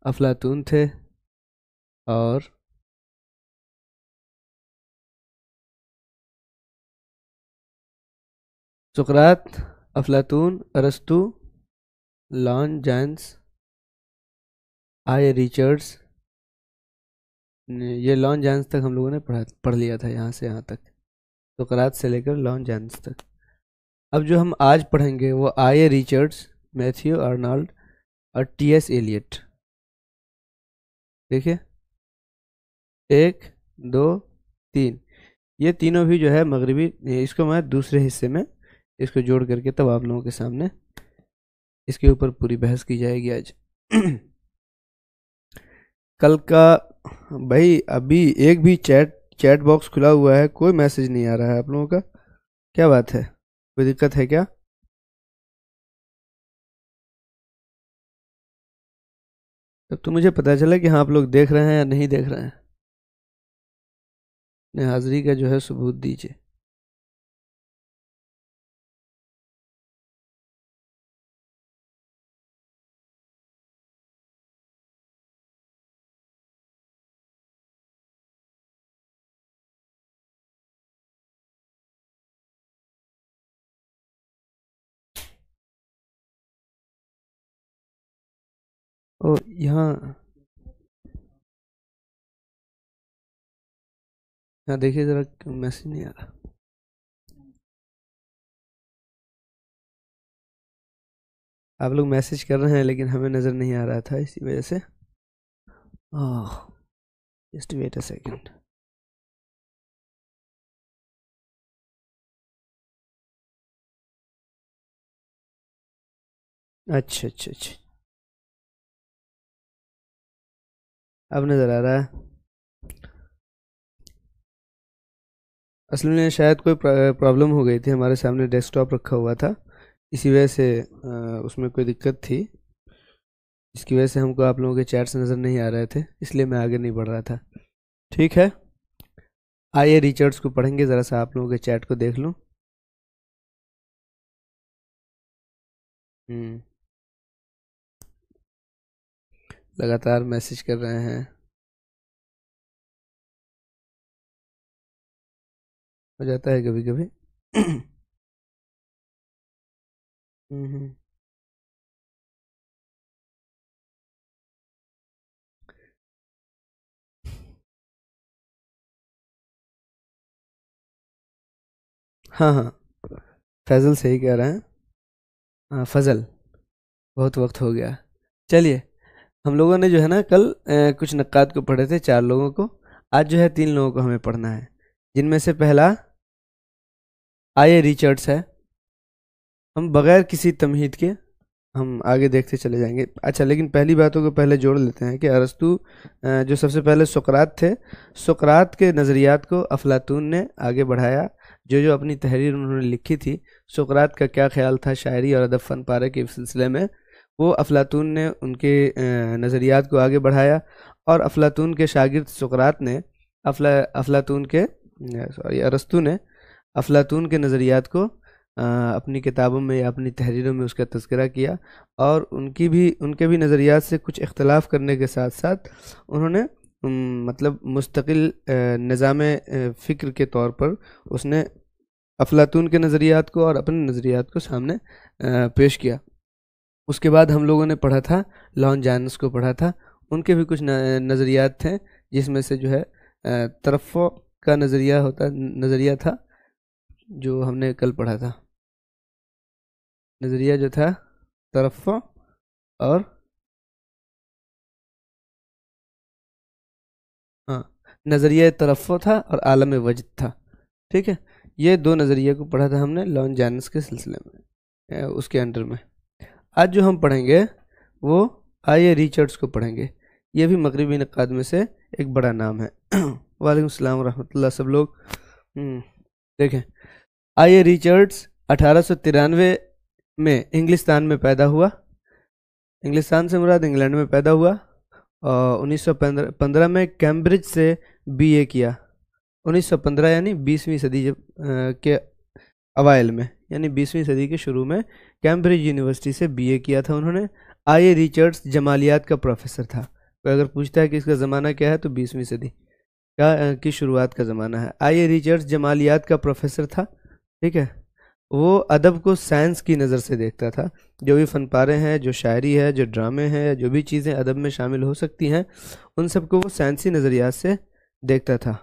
افلاطون تھے اور سقراط، افلاطون، ارسطو، لان جانس، آئی ریچرڈس. یہ لان جانس تک ہم لوگوں نے پڑھ لیا تھا، یہاں سے یہاں تک، سقراط سے لے کر لان جانس تک. اب جو ہم آج پڑھیں گے وہ آئی ریچرڈس، میتھیو آرنالڈ اور ٹی ایس ایلیٹ. دیکھیے 1 2 3، یہ تینوں بھی جو ہے مغربی. اس کو میں دوسرے حصے میں اس کو جوڑ کر کے تب آپ لوگوں کے سامنے اس کے اوپر پوری بحث کی جائے گی آج. کل کا بھائی ابھی ایک بھی چیٹ باکس کھلا ہوا ہے، کوئی میسج نہیں آ رہا ہے آپ لوگوں کا، کیا بات ہے؟ کوئی دقت ہے کیا؟ تب تو مجھے پتہ چلا کہ ہاں آپ لوگ دیکھ رہے ہیں یا نہیں دیکھ رہے ہیں. اپنے حاضری کا جو ہے ثبوت دیجیے. او یہاں دیکھیے ذرا میسج نہیں آ رہا. آپ لوگ میسج کر رہے ہیں لیکن ہمیں نظر نہیں آ رہا تھا، اسی وجہ سے. Just wait a second. اچھا اچھا اچھا، اب نظر آ رہا ہے. اصل میں شاید کوئی پرابلم ہو گئی تھی، ہمارے سامنے ڈیسک ٹاپ رکھا ہوا تھا، اسی وجہ سے اس میں کوئی دقت تھی، اس کی وجہ سے ہم کو آپ لوگوں کے چیٹس نظر نہیں آ رہے تھے، اس لیے میں آگے نہیں بڑھ رہا تھا. ٹھیک ہے، آئیے ریچرڈس کو پڑھیں گے. ذرا سا آپ لوگوں کے چیٹ کو دیکھ لوں. لگاتار میسج کر رہے ہیں. ہو جاتا ہے کبھی کبھی. ہاں ہاں، فیضل صحیح کہہ رہے ہیں. ہاں فضل، بہت وقت ہو گیا. چلیے، ہم لوگوں نے جو ہے نا کل کچھ نقاد کو پڑھے تھے، 4 لوگوں کو. آج جو ہے 3 لوگوں کو ہمیں پڑھنا ہے، جن میں سے پہلا آئی ریچرڈس ہے. ہم بغیر کسی تمہید کے ہم آگے دیکھتے چلے جائیں گے. اچھا، لیکن پہلی باتوں کو پہلے جوڑ لیتے ہیں کہ ارسطو جو سب سے پہلے سقراط تھے، سقراط کے نظریات کو افلاطون نے آگے بڑھایا. جو اپنی تحریر انہوں نے لکھی تھی، سقراط کا کیا خیال تھا شاعری اور ادب فن پارے کے سلسلے میں، وہ افلاطون نے ان کے نظریات کو آگے بڑھایا. اور افلاطون کے شاگرد سقراط نے ارسطو نے افلاطون کے نظریات کو اپنی کتابوں میں یا اپنی تحریروں میں اس کا تذکرہ کیا، اور ان کے بھی نظریات سے کچھ اختلاف کرنے کے ساتھ ساتھ انہوں نے مطلب مستقل نظام فکر کے طور پر اس نے افلاطون کے نظریات کو اور اپنے نظریات کو سامنے پیش کیا. اس کے بعد ہم لوگوں نے پڑھا تھا لان جانس کو پڑھا تھا. ان کے بھی کچھ نظریات تھے، جس میں سے جو ہے ترفع کا نظریہ تھا، جو ہم نے کل پڑھا تھا. نظریہ جو تھا ترفع اور نظریہ ترفع تھا اور عالم وجد تھا. ٹھیک ہے، یہ 2 نظریے کو پڑھا تھا ہم نے لان جانس کے سلسلے میں، اس کے انڈر میں. آج جو ہم پڑھیں گے وہ آئی ریچرڈس کو پڑھیں گے. یہ بھی مغربی نقاد میں سے ایک بڑا نام ہے. وعلیکم السلام ورحمۃ اللہ سب لوگ. دیکھیں، آئی ریچرڈس 1893 میں انگلستان میں پیدا ہوا. انگلستان سے مراد انگلینڈ میں پیدا ہوا. 1915 میں کیمبرج سے بی اے کیا. 1915 یعنی 20ویں صدی کے اوائل میں، یعنی 20ویں صدی کے شروع میں کیمبرج یونیورسٹی سے بی اے کیا تھا انہوں نے. آئی ریچرڈس جمالیات کا پروفیسر تھا. کوئی اگر پوچھتا ہے کہ اس کا زمانہ کیا ہے تو 20ویں صدی کی شروعات کا زمانہ ہے۔ آئی ریچرڈز جمالیات کا پروفیسر تھا، ٹھیک ہے، وہ ادب کو سائنس کی نظر سے دیکھتا تھا۔ جو بھی فن پارے ہیں، جو شاعری ہے، جو ڈرامے ہیں، جو بھی چیزیں ادب میں شامل ہو سکتی ہیں، ان سب کو وہ سائنسی نظریات سے دیکھتا تھا۔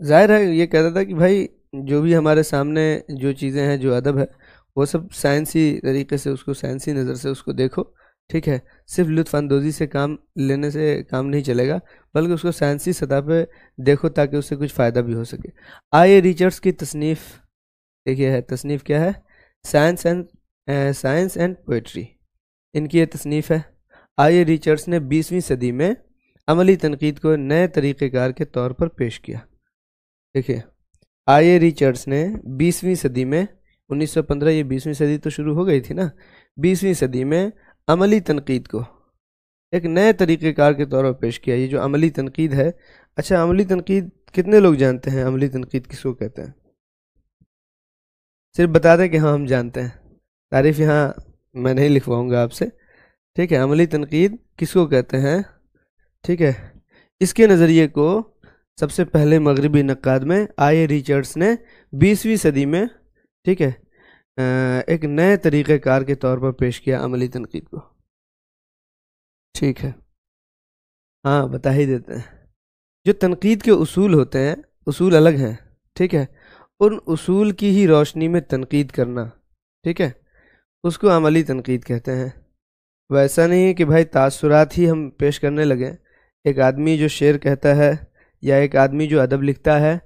ظاہر ہے یہ کہتا تھا کہ بھائی جو بھی ہمارے سامنے جو چیزیں ہیں، جو ادب ہے، وہ سب سائنسی طریقے سے، اس کو سائنسی نظر سے اس کو دیکھو، ٹھیک ہے، صرف لطف اندوزی سے کام لینے سے کام نہیں چلے گا، بلکہ اس کو سائنسی سطح پہ دیکھو تاکہ اس سے کچھ فائدہ بھی ہو سکے۔ آئی ریچرڈز کی تصنیف دیکھیے ہے، تصنیف کیا ہے؟ سائنس اینڈ پوئٹری، ان کی یہ تصنیف ہے۔ آئی ریچرڈز نے 20ویں صدی میں عملی تنقید کو نئے طریقہ کار کے طور پر پیش کیا۔ دیکھیے آئی ریچرڈز نے 20ویں صدی میں 1915، یہ 20ویں صدی تو شروع ہو گئی تھی نا، 20ویں صدی میں عملی تنقید کو ایک نئے طریقہ کار کے طور پر پیش کیا۔ یہ جو عملی تنقید ہے، اچھا عملی تنقید کتنے لوگ جانتے ہیں؟ عملی تنقید کس کو کہتے ہیں؟ صرف بتا دیں کہ ہاں ہم جانتے ہیں، تعریف یہاں میں نہیں لکھواؤں گا آپ سے، ٹھیک ہے۔ عملی تنقید کس کو کہتے ہیں؟ ٹھیک ہے، اس کے نظریے کو سب سے پہلے مغربی نقاد میں آئی ریچرڈز نے 20ویں صدی میں، ٹھیک ہے، ایک نئے طریقہ کار کے طور پر پیش کیا عملی تنقید کو، ٹھیک ہے۔ ہاں بتا ہی دیتے ہیں، جو تنقید کے اصول ہوتے ہیں، اصول الگ ہیں، ٹھیک ہے، ان اصول کی ہی روشنی میں تنقید کرنا، ٹھیک ہے، اس کو عملی تنقید کہتے ہیں۔ ویسا نہیں ہے کہ بھائی تاثرات ہی ہم پیش کرنے لگیں۔ ایک آدمی جو شعر کہتا ہے یا ایک آدمی جو ادب لکھتا ہے،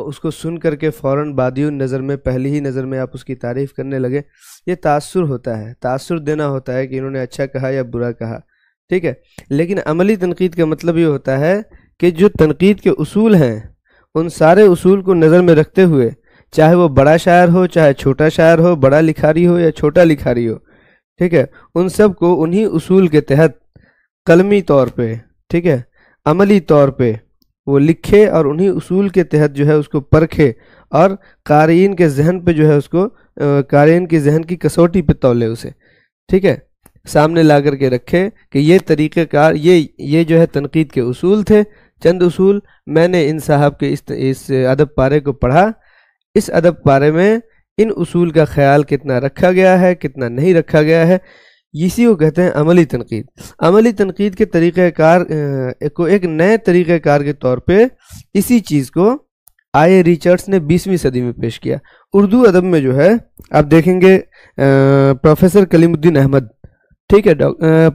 اس کو سن کر کے فوراً بادی النظر میں، پہلی ہی نظر میں آپ اس کی تعریف کرنے لگے، یہ تاثر ہوتا ہے، تاثر دینا ہوتا ہے کہ انہوں نے اچھا کہا یا برا کہا، ٹھیک ہے۔ لیکن عملی تنقید کا مطلب یہ ہوتا ہے کہ جو تنقید کے اصول ہیں، ان سارے اصول کو نظر میں رکھتے ہوئے، چاہے وہ بڑا شاعر ہو، چاہے چھوٹا شاعر ہو، بڑا لکھاری ہو یا چھوٹا لکھاری ہو، ٹھیک ہے، ان سب کو انہی اصول کے تحت قلمی طور پہ، ٹھیک ہے، عملی طور پہ وہ لکھے اور انہی اصول کے تحت جو ہے اس کو پرکھے اور قارئین کے ذہن پہ جو ہے اس کو، قارئین کے ذہن کی کسوٹی پہ تولے اسے، ٹھیک ہے، سامنے لا کر کے رکھے کہ یہ طریقہ کار، یہ جو ہے تنقید کے اصول تھے، چند اصول میں نے ان صاحب کے اس ادب پارے کو پڑھا، اس ادب پارے میں ان اصول کا خیال کتنا رکھا گیا ہے، کتنا نہیں رکھا گیا ہے، اسی کو کہتے ہیں عملی تنقید۔ عملی تنقید کے طریقہ کار کو ایک نئے طریقہ کار کے طور پہ اسی چیز کو آئی ریچرڈز نے 20ویں صدی میں پیش کیا۔ اردو ادب میں جو ہے آپ دیکھیں گے پروفیسر کلیم الدین احمد، ٹھیک ہے،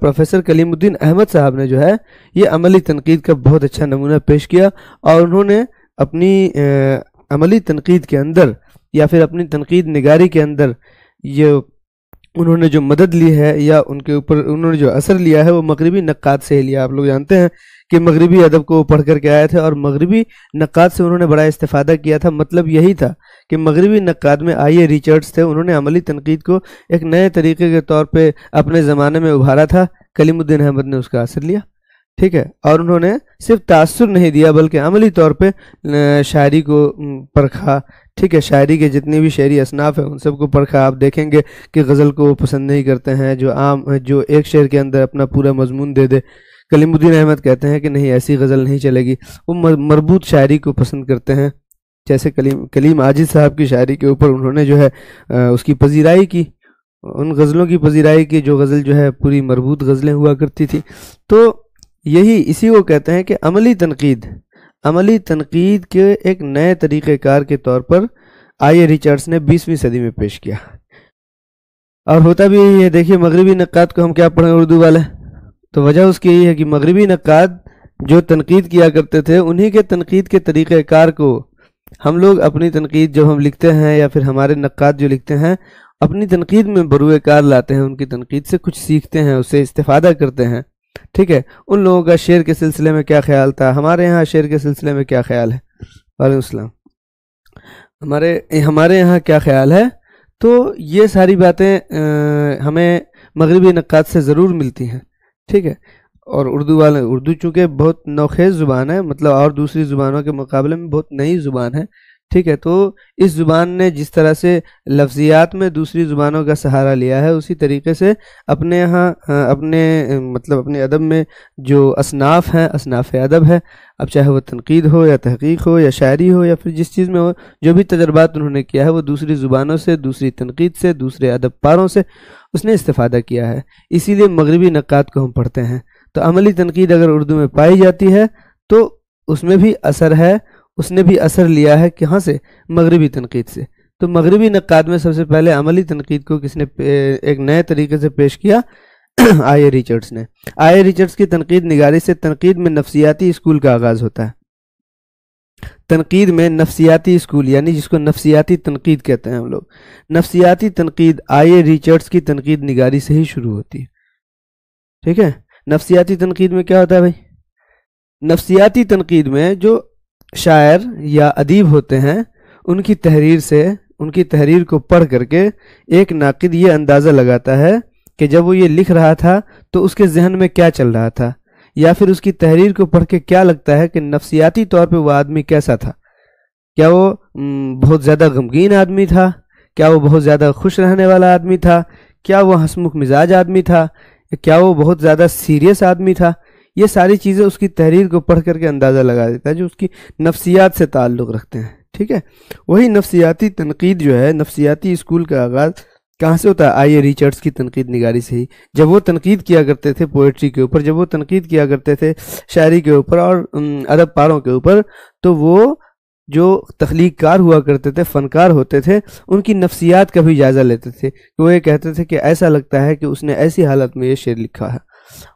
پروفیسر کلیم الدین احمد صاحب نے جو ہے یہ عملی تنقید کا بہت اچھا نمونہ پیش کیا، اور انہوں نے اپنی عملی تنقید کے اندر یا پھر اپنی تنقید نگاری کے اندر یہ انہوں نے جو مدد لی ہے یا ان کے اوپر انہوں نے جو اثر لیا ہے وہ مغربی نقاد سے ہی لیا۔ آپ لوگ جانتے ہیں کہ مغربی ادب کو پڑھ کر کے آئے تھے اور مغربی نقاد سے انہوں نے بڑا استفادہ کیا تھا۔ مطلب یہی تھا کہ مغربی نقاد میں آئی ریچرڈز تھے، انہوں نے عملی تنقید کو ایک نئے طریقے کے طور پہ اپنے زمانے میں ابھارا تھا، کلیم الدین احمد نے اس کا اثر لیا، ٹھیک ہے، اور انہوں نے صرف تاثر نہیں دیا بلکہ عملی طور پہ شاعری کو پرکھا، ٹھیک ہے، شاعری کے جتنی بھی شعری اصناف ہیں ان سب کو پرکھا۔ آپ دیکھیں گے کہ غزل کو وہ پسند نہیں کرتے ہیں جو ایک شعر کے اندر اپنا پورا مضمون دے دے، کلیم الدین احمد کہتے ہیں کہ نہیں، ایسی غزل نہیں چلے گی، وہ مربوط شاعری کو پسند کرتے ہیں۔ جیسے کلیم عاجز صاحب کی شاعری کے اوپر انہوں نے جو ہے اس کی پذیرائی کی، ان غزلوں کی پذیرائی کی جو غزل جو ہے پوری مربوط غزلیں ہوا کرتی تھی۔ تو یہی اسی کو کہتے ہیں کہ عملی تنقید کے ایک نئے طریقہ کار کے طور پر آئی ریچرڈز نے 20ویں صدی میں پیش کیا۔ اور ہوتا بھی یہی ہے، دیکھیے مغربی نقاد کو ہم کیا پڑھیں اردو والے، تو وجہ اس کی یہی ہے کہ مغربی نقاد جو تنقید کیا کرتے تھے انہی کے تنقید کے طریقہ کار کو ہم لوگ اپنی تنقید جب ہم لکھتے ہیں یا پھر ہمارے نقاد جو لکھتے ہیں اپنی تنقید میں بروئے کار لاتے ہیں، ان کی تنقید سے کچھ سیکھتے ہیں، اسے استفادہ کرتے ہیں، ٹھیک ہے۔ ان لوگوں کا شعر کے سلسلے میں کیا خیال تھا، ہمارے یہاں شعر کے سلسلے میں کیا خیال ہے، وعلیکم السلام، ہمارے یہاں کیا خیال ہے، تو یہ ساری باتیں ہمیں مغربی نقاد سے ضرور ملتی ہیں، ٹھیک ہے۔ اور اردو چونکہ بہت نوخیز زبان ہے، مطلب اور دوسری زبانوں کے مقابلے میں بہت نئی زبان ہے، ٹھیک ہے، تو اس زبان نے جس طرح سے لفظیات میں دوسری زبانوں کا سہارا لیا ہے، اسی طریقے سے اپنے یہاں اپنے ادب میں جو اصناف ہیں، اصناف ادب ہے، اب چاہے وہ تنقید ہو یا تحقیق ہو یا شاعری ہو یا پھر جس چیز میں ہو، جو بھی تجربات انہوں نے کیا ہے وہ دوسری زبانوں سے، دوسری تنقید سے، دوسرے ادب پاروں سے اس نے استفادہ کیا ہے. اسی لیے مغربی نقاد کو ہم پڑھتے ہیں. تو عملی تنقید اگر اردو میں پائی جاتی ہے تو اس میں بھی اثر ہے، اس نے بھی اثر لیا ہے کہاں سے؟ مغربی تنقید سے. تو مغربی نقاد میں سب سے پہلے عملی تنقید کو کس نے ایک نئے طریقے سے پیش کیا؟ آئی اے ریچرڈس نے. آئی اے ریچرڈس کی تنقید نگاری سے تنقید میں نفسیاتی اسکول کا آغاز ہوتا ہے. تنقید میں نفسیاتی اسکول، یعنی جس کو نفسیاتی تنقید کہتے ہیں ہم لوگ، نفسیاتی تنقید آئی اے ریچرڈس کی تنقید نگاری سے ہی شروع ہوتی ہے. ٹھیک ہے، نفسیاتی تنقید میں کیا ہوتا ہے بھائی؟ نفسیاتی تنقید میں جو شاعر یا ادیب ہوتے ہیں ان کی تحریر سے، ان کی تحریر کو پڑھ کر کے ایک ناقد یہ اندازہ لگاتا ہے کہ جب وہ یہ لکھ رہا تھا تو اس کے ذہن میں کیا چل رہا تھا، یا پھر اس کی تحریر کو پڑھ کے کیا لگتا ہے کہ نفسیاتی طور پہ وہ آدمی کیسا تھا. کیا وہ بہت زیادہ غمگین آدمی تھا؟ کیا وہ بہت زیادہ خوش رہنے والا آدمی تھا؟ کیا وہ ہنسمکھ مزاج آدمی تھا؟ کیا وہ بہت زیادہ سیریس آدمی تھا؟ یہ ساری چیزیں اس کی تحریر کو پڑھ کر کے اندازہ لگا دیتا ہے جو اس کی نفسیات سے تعلق رکھتے ہیں. ٹھیک ہے، وہی نفسیاتی تنقید جو ہے، نفسیاتی اسکول کا آغاز کہاں سے ہوتا ہے؟ آئی اے ریچرڈس کی تنقید نگاری سے ہی. جب وہ تنقید کیا کرتے تھے پوئٹری کے اوپر، جب وہ تنقید کیا کرتے تھے شاعری کے اوپر اور ادب پاروں کے اوپر، تو وہ جو تخلیق کار ہوا کرتے تھے، فنکار ہوتے تھے، ان کی نفسیات کا بھی جائزہ لیتے تھے کہ وہ یہ کہتے تھے کہ ایسا لگتا ہے کہ اس نے ایسی حالت میں یہ شعر لکھا ہے.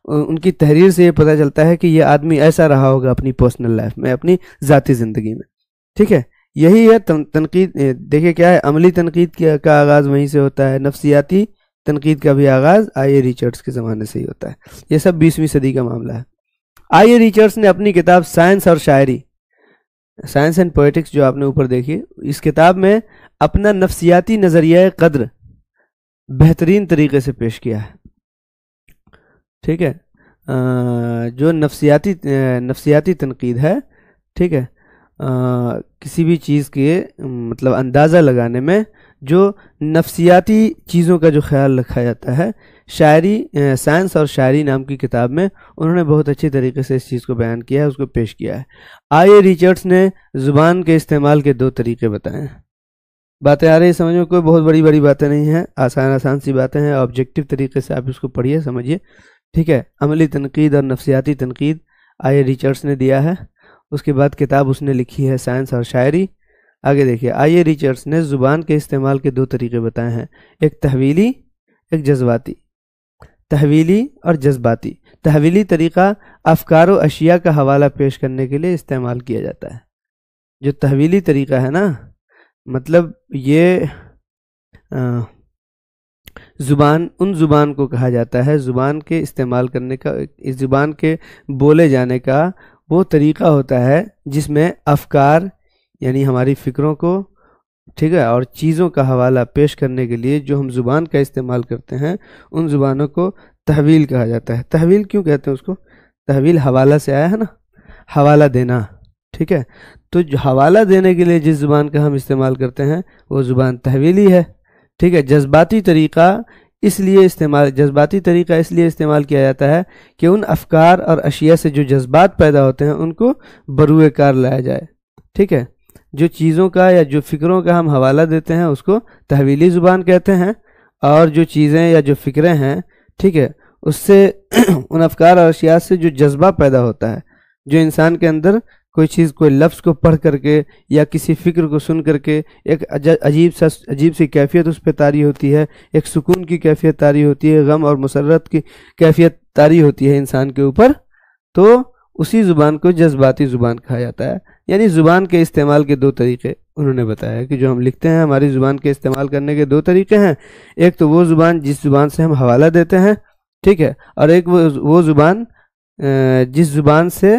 ان کی تحریر سے یہ پتہ چلتا ہے کہ یہ آدمی ایسا رہا ہوگا اپنی پرسنل لائف میں، اپنی ذاتی زندگی میں. ٹھیک ہے، یہی ہے تنقید. دیکھیں کیا ہے، عملی تنقید کا آغاز وہیں سے ہوتا ہے، نفسیاتی تنقید کا بھی آغاز آئی اے ریچرڈس کے زمانے سے ہی ہوتا ہے. یہ سب 20ویں صدی کا معاملہ ہے. آئی اے ریچرڈس نے اپنی کتاب سائنس اور شاعری، سائنس اینڈ پوئٹکس جو آپ نے اوپر دیکھی، اس کتاب میں اپنا نفسیاتی نظریہ قدر بہترین طریقے سے پیش کیا ہے. ٹھیک ہے، جو نفسیاتی تنقید ہے، ٹھیک ہے، کسی بھی چیز کے مطلب اندازہ لگانے میں جو نفسیاتی چیزوں کا جو خیال رکھا جاتا ہے، شاعری، سائنس اور شاعری نام کی کتاب میں انہوں نے بہت اچھی طریقے سے اس چیز کو بیان کیا ہے، اس کو پیش کیا ہے. آئی اے ریچرڈس نے زبان کے استعمال کے 2 طریقے بتائے ہیں. باتیں آ رہی سمجھ میں؟ کوئی بہت بڑی باتیں نہیں ہیں، آسان سی باتیں ہیں. آبجیکٹو طریقے سے آپ اس کو پڑھیے، سمجھیے. ٹھیک ہے، عملی تنقید اور نفسیاتی تنقید آئی اے ریچرڈس نے دیا ہے. اس کے بعد کتاب اس نے لکھی ہے سائنس اور شاعری. آگے دیکھیے، آئی اے ریچرڈس نے زبان کے استعمال کے 2 طریقے بتائے ہیں، ایک تحویلی، ایک جذباتی. تحویلی اور جذباتی. تحویلی طریقہ افکار و اشیاء کا حوالہ پیش کرنے کے لیے استعمال کیا جاتا ہے. جو تحویلی طریقہ ہے نا، مطلب یہ ان زبان کو کہا جاتا ہے، زبان کے استعمال کرنے کا، اس زبان کے بولے جانے کا وہ طریقہ ہوتا ہے جس میں افکار یعنی ہماری فکروں کو، ٹھیک ہے، اور چیزوں کا حوالہ پیش کرنے کے لیے جو ہم زبان کا استعمال کرتے ہیں، ان زبانوں کو تحویل کہا جاتا ہے. تحویل کیوں کہتے ہیں اس کو؟ تحویل حوالہ سے آیا ہے نا، حوالہ دینا. ٹھیک ہے، تو جو حوالہ دینے کے لیے جس زبان کا ہم استعمال کرتے ہیں وہ زبان تحویلی ہے. ٹھیک ہے، جذباتی طریقہ اس لیے استعمال کیا جاتا ہے کہ ان افکار اور اشیاء سے جو جذبات پیدا ہوتے ہیں ان کو بروئے کار لایا جائے. ٹھیک ہے، جو چیزوں کا یا جو فکروں کا ہم حوالہ دیتے ہیں اس کو تحویلی زبان کہتے ہیں، اور جو چیزیں یا جو فکریں ہیں، ٹھیک ہے، اس سے ان افکار اور اشیاء سے جو جذبہ پیدا ہوتا ہے، جو انسان کے اندر کوئی چیز، کوئی لفظ کو پڑھ کر کے یا کسی فکر کو سن کر کے ایک عجیب سی کیفیت اس پہ طاری ہوتی ہے، ایک سکون کی کیفیت طاری ہوتی ہے، غم اور مسرت کی کیفیت طاری ہوتی ہے انسان کے اوپر، تو اسی زبان کو جذباتی زبان کہا جاتا ہے. یعنی زبان کے استعمال کے 2 طریقے انہوں نے بتایا کہ جو ہم لکھتے ہیں ہماری زبان کے استعمال کرنے کے 2 طریقے ہیں. ایک تو وہ زبان جس زبان سے ہم حوالہ دیتے ہیں، ٹھیک ہے، اور ایک وہ زبان جس زبان سے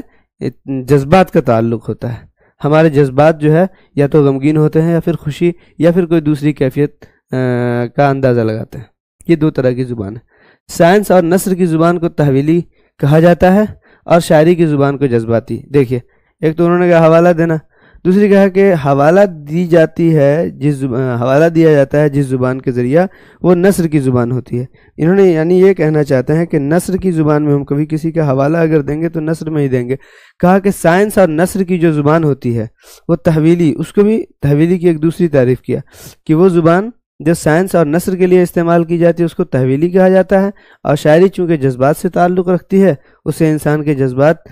جذبات کا تعلق ہوتا ہے. ہمارے جذبات جو ہے یا تو غمگین ہوتے ہیں یا پھر خوشی یا پھر کوئی دوسری کیفیت کا اندازہ لگاتے ہیں. یہ 2 طرح کی زبان ہے. سائنس اور نثر کی زبان کو تحویلی کہا جاتا ہے اور شاعری کی زبان کو جذباتی. دیکھیے، ایک تو انہوں نے کہا حوالہ دینا، دوسری کہا کہ حوالہ دی جاتی ہے حوالہ دیا جاتا ہے جس زبان کے ذریعہ وہ نثر کی زبان ہوتی ہے. انہوں نے یعنی یہ کہنا چاہتے ہیں کہ نثر کی زبان میں ہم کبھی کسی کا حوالہ اگر دیں گے تو نثر میں ہی دیں گے. کہا کہ سائنس اور نثر کی جو زبان ہوتی ہے وہ تحویلی، اس کو بھی تحویلی کی ایک دوسری تعریف کیا کہ وہ زبان جو سائنس اور نثر کے لیے استعمال کی جاتی ہے اس کو تحویلی کہا جاتا ہے، اور شاعری چونکہ جذبات سے تعلق رکھتی ہے اسے انسان کے جذبات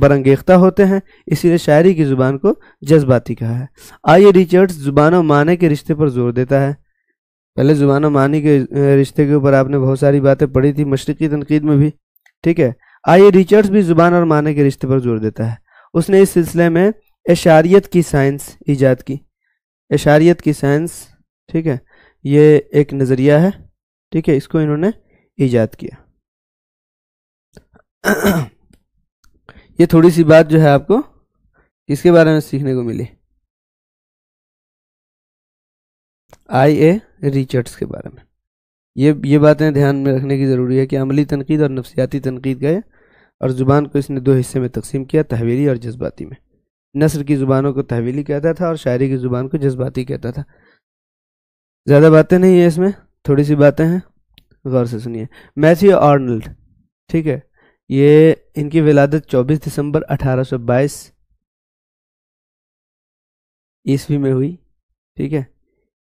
برانگیختہ ہوتے ہیں، اسی لیے شاعری کی زبان کو جذباتی کہا ہے. آئیے ریچرڈز زبان و معنی کے رشتے پر زور دیتا ہے. پہلے زبان و معنی کے رشتے کے اوپر آپ نے بہت ساری باتیں پڑھی تھی مشرقی تنقید میں بھی، ٹھیک ہے. آئیے ریچرڈز بھی زبان اور معنی کے رشتے پر زور دیتا ہے. اس نے اس سلسلے میں اشاریت کی سائنس ایجاد کی. اشاریت کی سائنس، ٹھیک ہے، یہ ایک نظریہ ہے، ٹھیک ہے، اس کو انہوں نے ایجاد کیا. یہ تھوڑی سی بات جو ہے آپ کو اس کے بارے میں سیکھنے کو ملی، آئی اے ریچرڈز کے بارے میں. یہ باتیں دھیان میں رکھنے کی ضروری ہے کہ عملی تنقید اور نفسیاتی تنقید گئے، اور زبان کو اس نے دو حصے میں تقسیم کیا، تحویلی اور جذباتی میں. نثر کی زبانوں کو تحویلی کہتا تھا اور شاعری کی زبان کو جذباتی کہتا تھا. زیادہ باتیں نہیں ہیں اس میں، تھوڑی سی باتیں ہیں، غور سے سنیے. میتھیو آرنلڈ، ٹھیک ہے، یہ ان کی ولادت 24 دسمبر 1822 عیسوی میں ہوئی، ٹھیک ہے.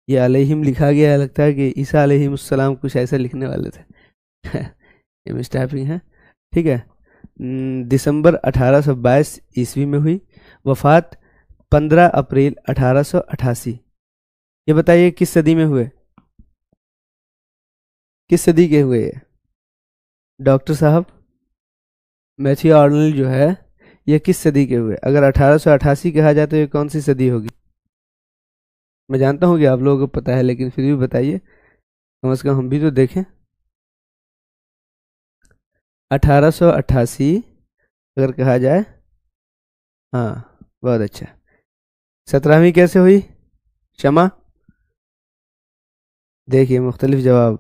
یہ علیہم لکھا گیا ہے، لگتا ہے کہ عیسیٰ علیہ السلام کچھ ایسا لکھنے والے تھے. یہ مسٹیپنگ ہے، ٹھیک ہے. دسمبر 1822 عیسوی میں ہوئی. وفات 15 اپریل 1888. یہ بتائیے کس صدی میں ہوئے، کس صدی کے ہوئے یہ ڈاکٹر صاحب؟ میتھیو آرنلڈ جو ہے یہ کس صدی کے ہوئے؟ اگر 1888 کہا جائے تو یہ کون سی صدی ہوگی؟ میں جانتا ہوں کہ آپ لوگوں کو پتہ ہے، لیکن پھر بھی بتائیے، کم از کم ہم بھی تو دیکھیں. 1888 اگر کہا جائے، ہاں بہت اچھا. 17ویں کیسے ہوئی شمع؟ دیکھیے مختلف جواب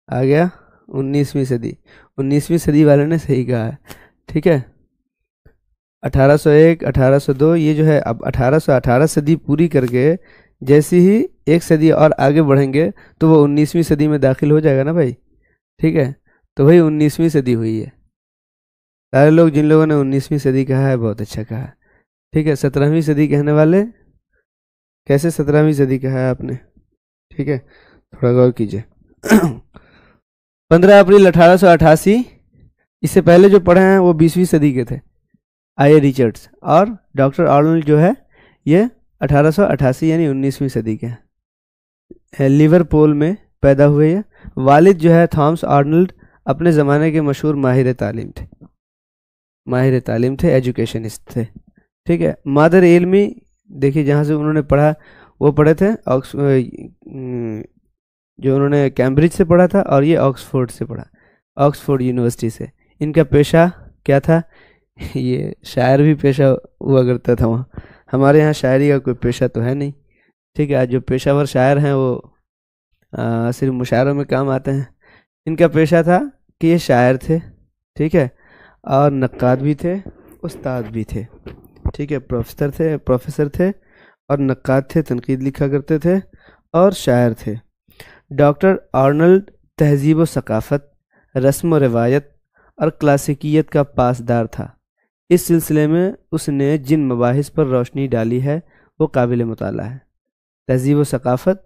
آ گیا. 19ویں صدی، 19ویں صدی والے نے صحیح کہا ہے، ٹھیک ہے. 1801 1802 یہ جو ہے اب 1818 صدی پوری کر کے جیسی ہی ایک صدی اور آگے بڑھیں گے تو وہ 19ویں صدی میں داخل ہو جائے گا نا بھائی، ٹھیک ہے. تو بھائی 19ویں صدی ہوئی ہے. سارے لوگ جن لوگوں نے 19ویں صدی کہا ہے بہت اچھا کہا ہے، ٹھیک ہے. 17ویں صدی کہنے والے کیسے 17ویں صدی کہا ہے آپ نے؟ ٹھیک ہے، تھوڑا غور کیجئے. 15 اپریل 1888، اس سے پہلے جو پڑھے ہیں وہ 20ویں صدی کے تھے، آئے ریچرڈز. اور ڈاکٹر آرنلڈ جو ہے یہ 1888 یعنی 19ویں صدی کے ہیں. لیورپول میں پیدا ہوئے. یہ والد جو ہے تھامس آرنلڈ اپنے زمانے کے مشہور ماہر تعلیم تھے، ایجوکیشنسٹ تھے، ٹھیک ہے. مادر علمی، دیکھیے جہاں سے انہوں نے پڑھا وہ پڑھے تھے جو انہوں نے کیمبرج سے پڑھا تھا، اور یہ آکسفورڈ سے پڑھا، آکسفورڈ یونیورسٹی سے. ان کا پیشہ کیا تھا؟ یہ شاعر بھی پیشہ ہوا کرتا تھا وہاں. ہمارے یہاں شاعری کا کوئی پیشہ تو ہے نہیں، ٹھیک ہے. آج جو پیشہ ور شاعر ہیں وہ صرف مشاعروں میں کام آتے ہیں. ان کا پیشہ تھا کہ یہ شاعر تھے، ٹھیک ہے، اور نقاد بھی تھے، استاد بھی تھے، ٹھیک ہے. پروفیسر تھے اور نقاد تھے، تنقید لکھا کرتے تھے اور شاعر تھے. ڈاکٹر آرنلڈ تہذیب و ثقافت، رسم و روایت اور کلاسیکیت کا پاسدار تھا. اس سلسلے میں اس نے جن مباحث پر روشنی ڈالی ہے وہ قابل مطالعہ ہے. تہذیب و ثقافت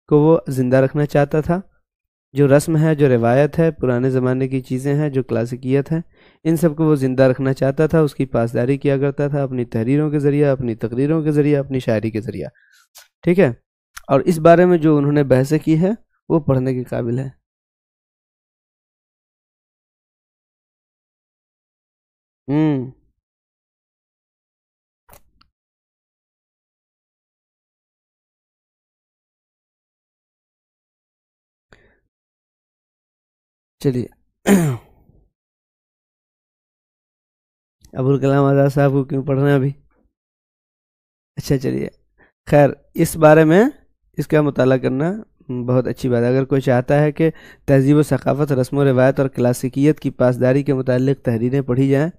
کو وہ زندہ رکھنا چاہتا تھا، جو رسم ہے، جو روایت ہے، پرانے زمانے کی چیزیں ہیں، جو کلاسیکیت ہے، ان سب کو وہ زندہ رکھنا چاہتا تھا. اس کی پاسداری کیا کرتا تھا اپنی تحریروں کے ذریعہ، اپنی تقریروں کے ذریعہ، اپنی شاعری کے ذریعہ، ٹھیک ہے. اور اس بارے میں جو انہوں نے بحثیں کی ہے وہ پڑھنے کے قابل ہے. چلیے ابوالکلام آزاد صاحب کو کیوں پڑھ رہے ہیں ابھی؟ اچھا چلیے، خیر اس بارے میں اس کا مطالعہ کرنا بہت اچھی بات ہے. اگر کوئی چاہتا ہے کہ تہذیب و ثقافت، رسم و روایت اور کلاسیکیت کی پاسداری کے متعلق تحریریں پڑھی جائیں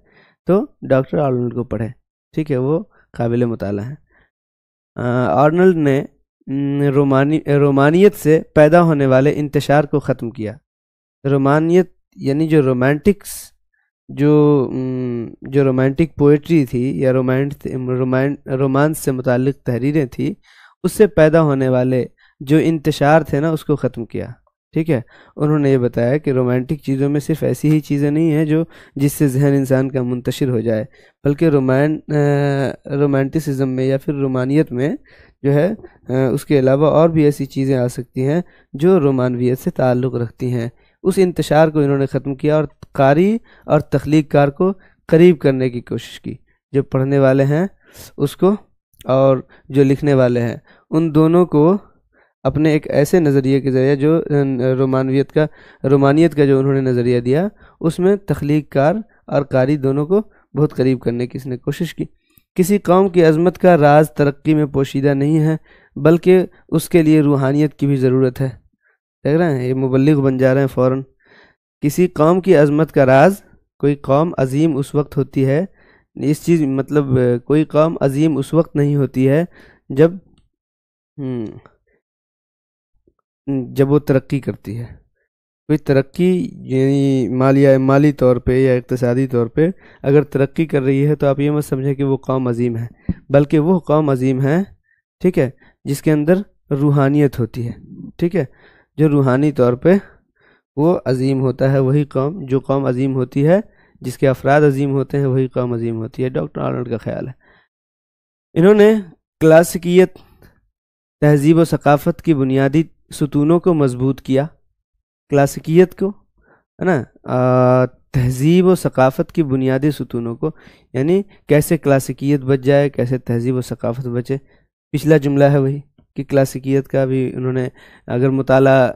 تو ڈاکٹر آرنلڈ کو پڑھیں، ٹھیک ہے. وہ قابل مطالعہ ہیں۔ آرنلڈ نے رومانیت سے پیدا ہونے والے انتشار کو ختم کیا۔ رومانیت یعنی جو رومانٹک پوئٹری تھی یا رومانس سے متعلق تحریریں تھیں، اس سے پیدا ہونے والے جو انتشار تھے نا، اس کو ختم کیا۔ ٹھیک ہے، انہوں نے یہ بتایا کہ رومانٹک چیزوں میں صرف ایسی ہی چیزیں نہیں ہیں جس سے ذہن انسان کا منتشر ہو جائے، بلکہ رومانٹسزم میں یا پھر رومانیت میں جو ہے اس کے علاوہ اور بھی ایسی چیزیں آ سکتی ہیں جو رومانویت سے تعلق رکھتی ہیں۔ اس انتشار کو انہوں نے ختم کیا اور قاری اور تخلیق کار کو قریب کرنے کی کوشش کی۔ جو پڑھنے والے ہیں اس کو اور جو لکھنے والے ہیں، ان دونوں کو اپنے ایک ایسے نظریے کے ذریعے جو رومانیت کا جو انہوں نے نظریہ دیا، اس میں تخلیق کار اور قاری دونوں کو بہت قریب کرنے کی اس نے کوشش کی۔ کسی قوم کی عظمت کا راز ترقی میں پوشیدہ نہیں ہے، بلکہ اس کے لیے روحانیت کی بھی ضرورت ہے۔ دیکھ رہے ہیں، یہ مبلغ بن جا رہے ہیں فوراً۔ کسی قوم کی عظمت کا راز، کوئی قوم عظیم اس وقت ہوتی ہے، اس چیز مطلب کوئی قوم عظیم اس وقت نہیں ہوتی ہے جب وہ ترقی کرتی ہے۔ کوئی ترقی یعنی مالی طور پہ یا اقتصادی طور پہ اگر ترقی کر رہی ہے تو آپ یہ مت سمجھیں کہ وہ قوم عظیم ہے، بلکہ وہ قوم عظیم ہے، ٹھیک ہے، جس کے اندر روحانیت ہوتی ہے۔ ٹھیک ہے، جو روحانی طور پہ وہ عظیم ہوتا ہے، وہی قوم، جو قوم عظیم ہوتی ہے، جس کے افراد عظیم ہوتے ہیں، وہی قوم عظیم ہوتی ہے۔ ڈاکٹر آرنلڈ کا خیال ہے۔ انہوں نے کلاسیکیت، تہذیب و ثقافت کی بنیادی ستونوں کو مضبوط کیا۔ کلاسیکیت کو ہے نا، تہذیب و ثقافت کی بنیادی ستونوں کو، یعنی کیسے کلاسیکیت بچ جائے، کیسے تہذیب و ثقافت بچے۔ پچھلا جملہ ہے وہی کہ کلاسیکیت کا بھی انہوں نے اگر مطالعہ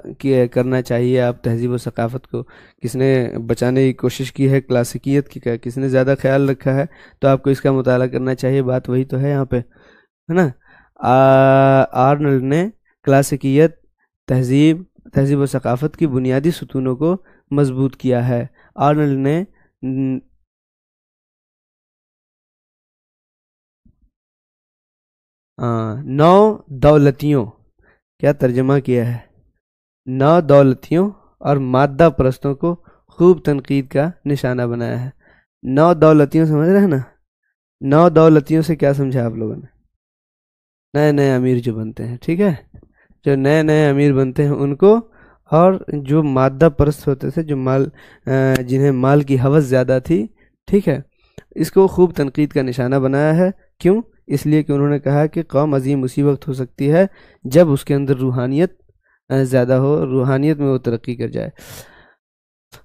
کرنا چاہیے آپ تہذیب و ثقافت کو، کس نے بچانے کی کوشش کی ہے کلاسیکیت کی، کس نے زیادہ خیال رکھا ہے، تو آپ کو اس کا مطالعہ کرنا چاہیے۔ بات وہی تو ہے یہاں پہ، ہے نا۔ آرنلڈ نے کلاسیکیت، تہذیب و ثقافت کی بنیادی ستونوں کو مضبوط کیا ہے۔ آرنلڈ نے نو دولتیوں، کیا ترجمہ کیا ہے، نو دولتیوں اور مادہ پرستوں کو خوب تنقید کا نشانہ بنایا ہے۔ نو دولتیوں سمجھ رہے ہیں نا، نو دولتیوں سے کیا سمجھا آپ لوگوں نے؟ نئے نئے امیر جو بنتے ہیں، ٹھیک ہے، جو نئے نئے امیر بنتے ہیں ان کو، اور جو مادہ پرست ہوتے تھے، جو جنہیں مال کی ہوس زیادہ تھی، ٹھیک ہے، اس کو خوب تنقید کا نشانہ بنایا ہے۔ کیوں؟ اس لیے کہ انہوں نے کہا کہ قوم عظیم اسی وقت ہو سکتی ہے جب اس کے اندر روحانیت زیادہ ہو، روحانیت میں وہ ترقی کر جائے۔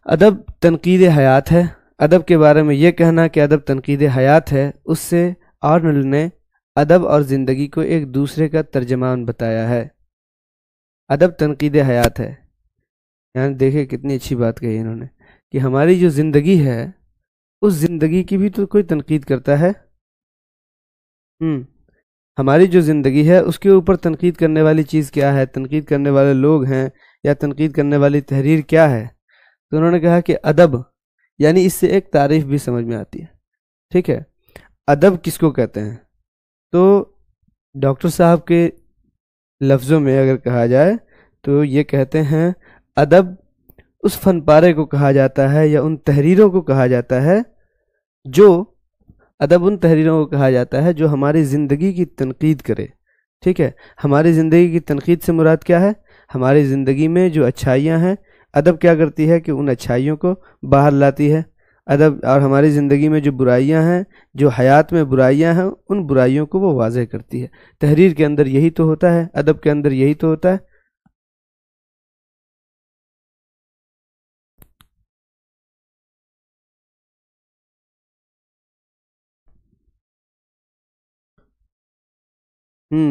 ادب تنقید حیات ہے۔ ادب کے بارے میں یہ کہنا کہ ادب تنقید حیات ہے، اس سے آرنلڈ نے ادب اور زندگی کو ایک دوسرے کا ترجمان بتایا ہے۔ ادب تنقید حیات ہے، یعنی دیکھیں کتنی اچھی بات کہی انہوں نے کہ ہماری جو زندگی ہے اس زندگی کی بھی تو کوئی تنقید کرتا ہے۔ ہماری جو زندگی ہے اس کے اوپر تنقید کرنے والی چیز کیا ہے، تنقید کرنے والے لوگ ہیں یا تنقید کرنے والی تحریر کیا ہے؟ تو انہوں نے کہا کہ ادب، یعنی اس سے ایک تعریف بھی سمجھ میں آتی ہے، ٹھیک ہے۔ ادب کس کو کہتے ہیں؟ تو ڈاکٹر صاحب کے لفظوں میں اگر کہا جائے تو یہ کہتے ہیں ادب اس فن پارے کو کہا جاتا ہے یا ان تحریروں کو کہا جاتا ہے ادب ان تحریروں کو کہا جاتا ہے جو ہماری زندگی کی تنقید کرے، ٹھیک ہے۔ ہماری زندگی کی تنقید سے مراد کیا ہے؟ ہماری زندگی میں جو اچھائیاں ہیں، ادب کیا کرتی ہے کہ ان اچھائیوں کو باہر لاتی ہے۔ ادب اور ہماری زندگی میں جو برائیاں ہیں، جو حیات میں برائیاں ہیں، ان برائیوں کو وہ واضح کرتی ہے۔ تحریر کے اندر یہی تو ہوتا ہے، ادب کے اندر یہی تو ہوتا ہے۔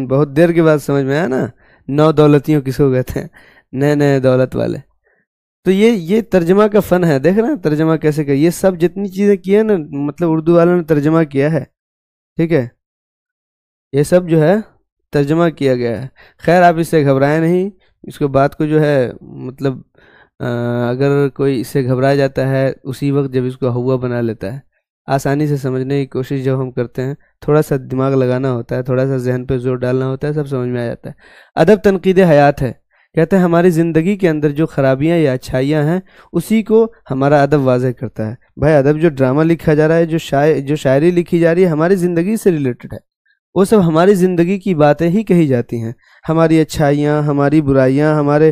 بہت دیر کے بعد سمجھ میں آیا نا، نو دولتیوں کس کو کہتے ہیں؟ نئے نئے دولت والے۔ تو یہ ترجمہ کا فن ہے، دیکھ رہے ہیں ترجمہ کیسے کہ یہ سب جتنی چیزیں کی ہیں نا، مطلب اردو والوں نے ترجمہ کیا ہے، ٹھیک ہے، یہ سب جو ہے ترجمہ کیا گیا ہے۔ خیر آپ اس سے گھبرائیں نہیں، اس کو بات کو جو ہے مطلب اگر کوئی اس سے گھبرا جاتا ہے اسی وقت جب اس کو ہوا بنا لیتا ہے، آسانی سے سمجھنے کی کوشش جب ہم کرتے ہیں، تھوڑا سا دماغ لگانا ہوتا ہے، تھوڑا سا ذہن پہ زور ڈالنا ہوتا ہے، سب سمجھ میں آ جاتا ہے۔ ادب تنقید حیات ہے، کہتے ہیں ہماری زندگی کے اندر جو خرابیاں یا اچھائیاں ہیں اسی کو ہمارا ادب واضح کرتا ہے۔ بھائی ادب جو ڈرامہ لکھا جا رہا ہے، جو شاعری لکھی جا رہی ہے، ہماری زندگی سے ریلیٹڈ ہے، وہ سب ہماری زندگی کی باتیں ہی کہی جاتی ہیں، ہماری اچھائیاں، ہماری برائیاں، ہمارے